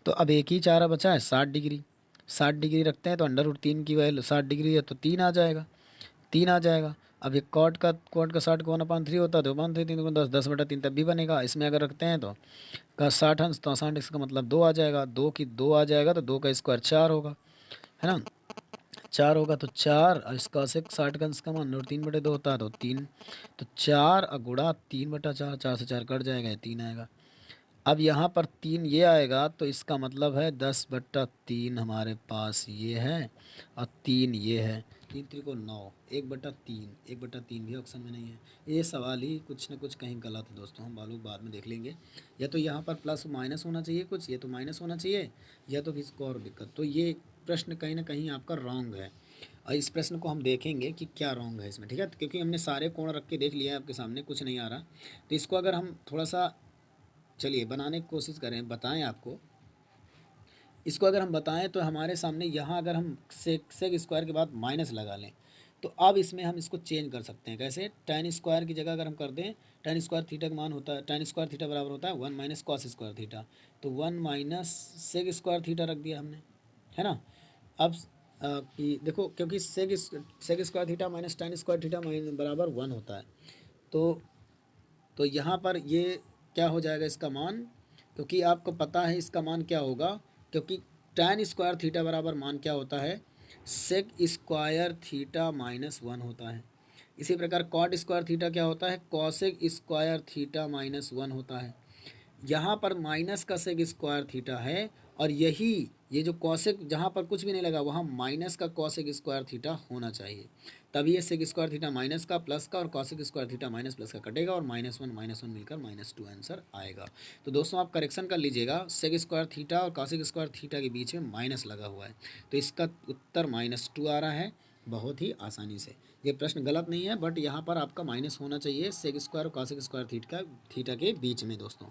तो अब एक ही चारा बचा है, 60 डिग्री। 60 डिग्री रखते हैं तो √3 की वैल्यू 60 डिग्री है, तो 3 आ जाएगा, 3 आ जाएगा। अब ये कॉट का 60 को 1/3 होता है, तो 1/3 3 10, 10/3 तब भी बनेगा। इसमें अगर रखते हैं तो का 60 अंश, तो 60 इसका मतलब 2 आ जाएगा, 2 आ जाएगा, तो 2 का स्क्वायर 4 होगा, है ना, 4 होगा, तो 4, और इसका से 60 का अंश का मान 3/2 होता है, तो 3, तो 4 गुणा 3/4, 4 से 4 कट जाएगा, 3 आएगा। अब यहाँ पर 3 ये आएगा, तो इसका मतलब है 10/3 हमारे पास ये है, और 3 ये है, 3 त्रिको 9, 1/3, 1/3 भी ऑप्शन में नहीं है। ये सवाल ही कुछ न कुछ कहीं गलत है दोस्तों, हम लोग बाद में देख लेंगे। या तो यहाँ पर प्लस माइनस होना चाहिए कुछ, ये तो माइनस होना चाहिए, या तो किसी को और दिक्कत। तो ये प्रश्न कहीं ना कहीं आपका रॉन्ग है, और इस प्रश्न को हम देखेंगे कि क्या रॉन्ग है इसमें, ठीक है, क्योंकि हमने सारे कोण रख के देख लिया है आपके सामने, कुछ नहीं आ रहा। तो इसको अगर हम थोड़ा सा, चलिए बनाने की कोशिश करें, बताएं आपको। इसको अगर हम बताएं तो हमारे सामने यहाँ अगर हम सेक स्क्वायर के बाद माइनस लगा लें, तो अब इसमें हम इसको चेंज कर सकते हैं। कैसे, tan स्क्वायर की जगह अगर हम कर दें, tan स्क्वायर थीटा का मान होता है, tan स्क्वायर थीटा बराबर होता है 1 माइनस कॉस स्क्वायर थीटा, तो 1 माइनस सेक स्क्वायर थीटा रख दिया हमने, है ना। अब कि देखो, क्योंकि sec square theta minus tan square theta बराबर 1 होता है, तो यहाँ पर ये क्या हो जाएगा इसका मान, क्योंकि आपको पता है इसका मान क्या होगा, क्योंकि tan स्क्वायर थीटा बराबर मान क्या होता है, सेक स्क्वायर थीटा -1 होता है। इसी प्रकार कॉट स्क्वायर थीटा क्या होता है, कॉसेक स्क्वायर थीटा -1 होता है। यहाँ पर माइनस का सेक स्क्वायर थीटा है, और यही ये जो कॉसेक, जहाँ पर कुछ भी नहीं लगा वहाँ माइनस का कॉसेक स्क्वायर थीटा होना चाहिए, तभी ये सेक स्क्वायर थीटा माइनस का प्लस का, और cosec square theta minus plus का कटेगा, और -1 मिलकर -2 आंसर आएगा। तो दोस्तों आप करेक्शन कर लीजिएगा, सेक स्क्वायर थीटा और कॉसेक स्क्वायर थीटा के बीच में माइनस लगा हुआ है, तो इसका उत्तर -2 आ रहा है, बहुत ही आसानी से। ये प्रश्न गलत नहीं है, बट यहाँ पर आपका माइनस होना चाहिए सेक स्क्वायर और कॉसेक स्क्वायर थीटा के बीच में दोस्तों।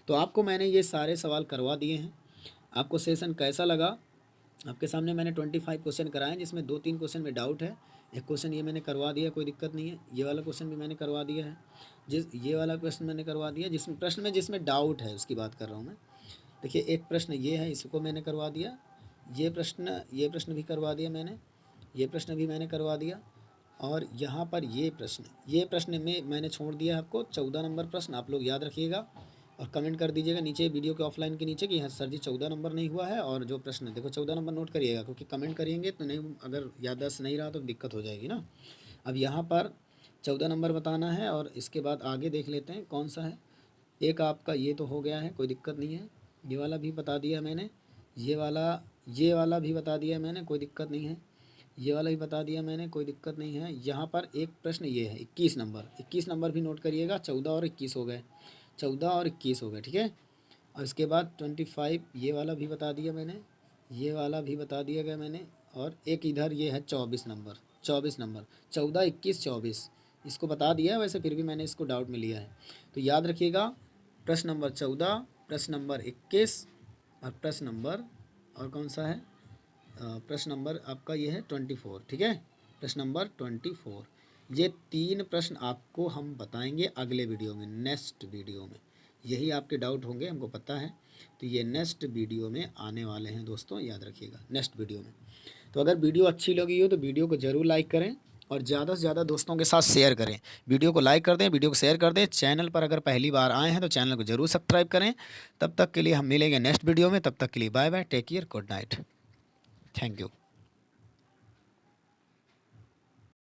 तो आपको मैंने ये सारे सवाल करवा दिए हैं। आपको सेशन कैसा लगा, आपके सामने मैंने 25 क्वेश्चन कराए हैं, जिसमें 2-3 क्वेश्चन में डाउट है। एक क्वेश्चन ये मैंने करवा दिया, कोई दिक्कत नहीं है। ये वाला क्वेश्चन भी मैंने करवा दिया है, ये वाला क्वेश्चन मैंने करवा दिया, जिसमें डाउट है उसकी बात कर रहा हूँ मैं। देखिए एक प्रश्न ये है, इसको मैंने करवा दिया, ये प्रश्न भी करवा दिया मैंने, ये प्रश्न भी मैंने करवा दिया, और यहाँ पर ये प्रश्न में मैंने छोड़ दिया आपको 14 नंबर प्रश्न। आप लोग याद रखिएगा और कमेंट कर दीजिएगा नीचे वीडियो के ऑफलाइन के नीचे कि हाँ सर जी 14 नंबर नहीं हुआ है, और जो प्रश्न देखो 14 नंबर नोट करिएगा, क्योंकि कमेंट करिएंगे तो नहीं, अगर याददाश्त नहीं रहा तो दिक्कत हो जाएगी ना। अब यहाँ पर 14 नंबर बताना है, और इसके बाद आगे देख लेते हैं कौन सा है। एक आपका ये तो हो गया है, कोई दिक्कत नहीं है, ये वाला भी बता दिया मैंने, ये वाला भी बता दिया मैंने, कोई दिक्कत नहीं है, ये वाला भी बता दिया मैंने, कोई दिक्कत नहीं है। यहाँ पर एक प्रश्न ये है 21 नंबर भी नोट करिएगा, 14 और 21 हो गए, 14 और 21 हो गए, ठीक है। और इसके बाद 25 ये वाला भी बता दिया मैंने, ये वाला भी बता दिया गया मैंने, और एक इधर ये है 24 नंबर, 14, 21, 24 इसको बता दिया है, वैसे फिर भी मैंने इसको डाउट में लिया है। तो याद रखिएगा, प्रश्न नंबर 14, प्रश्न नंबर 21 और प्रश्न नंबर और कौन सा है, प्रश्न नंबर आपका ये है 24, ठीक है, प्रश्न नंबर 24। ये 3 प्रश्न आपको हम बताएंगे अगले वीडियो में, नेक्स्ट वीडियो में। यही आपके डाउट होंगे, हमको पता है, तो ये नेक्स्ट वीडियो में आने वाले हैं दोस्तों, याद रखिएगा नेक्स्ट वीडियो में। तो अगर वीडियो अच्छी लगी हो तो वीडियो को ज़रूर लाइक करें और ज़्यादा से ज़्यादा दोस्तों के साथ शेयर करें। वीडियो को लाइक कर दें, वीडियो को शेयर कर दें। चैनल पर अगर पहली बार आए हैं तो चैनल को ज़रूर सब्सक्राइब करें। तब तक के लिए हम मिलेंगे नेक्स्ट वीडियो में, तब तक के लिए bye bye, take care, good night, thank you.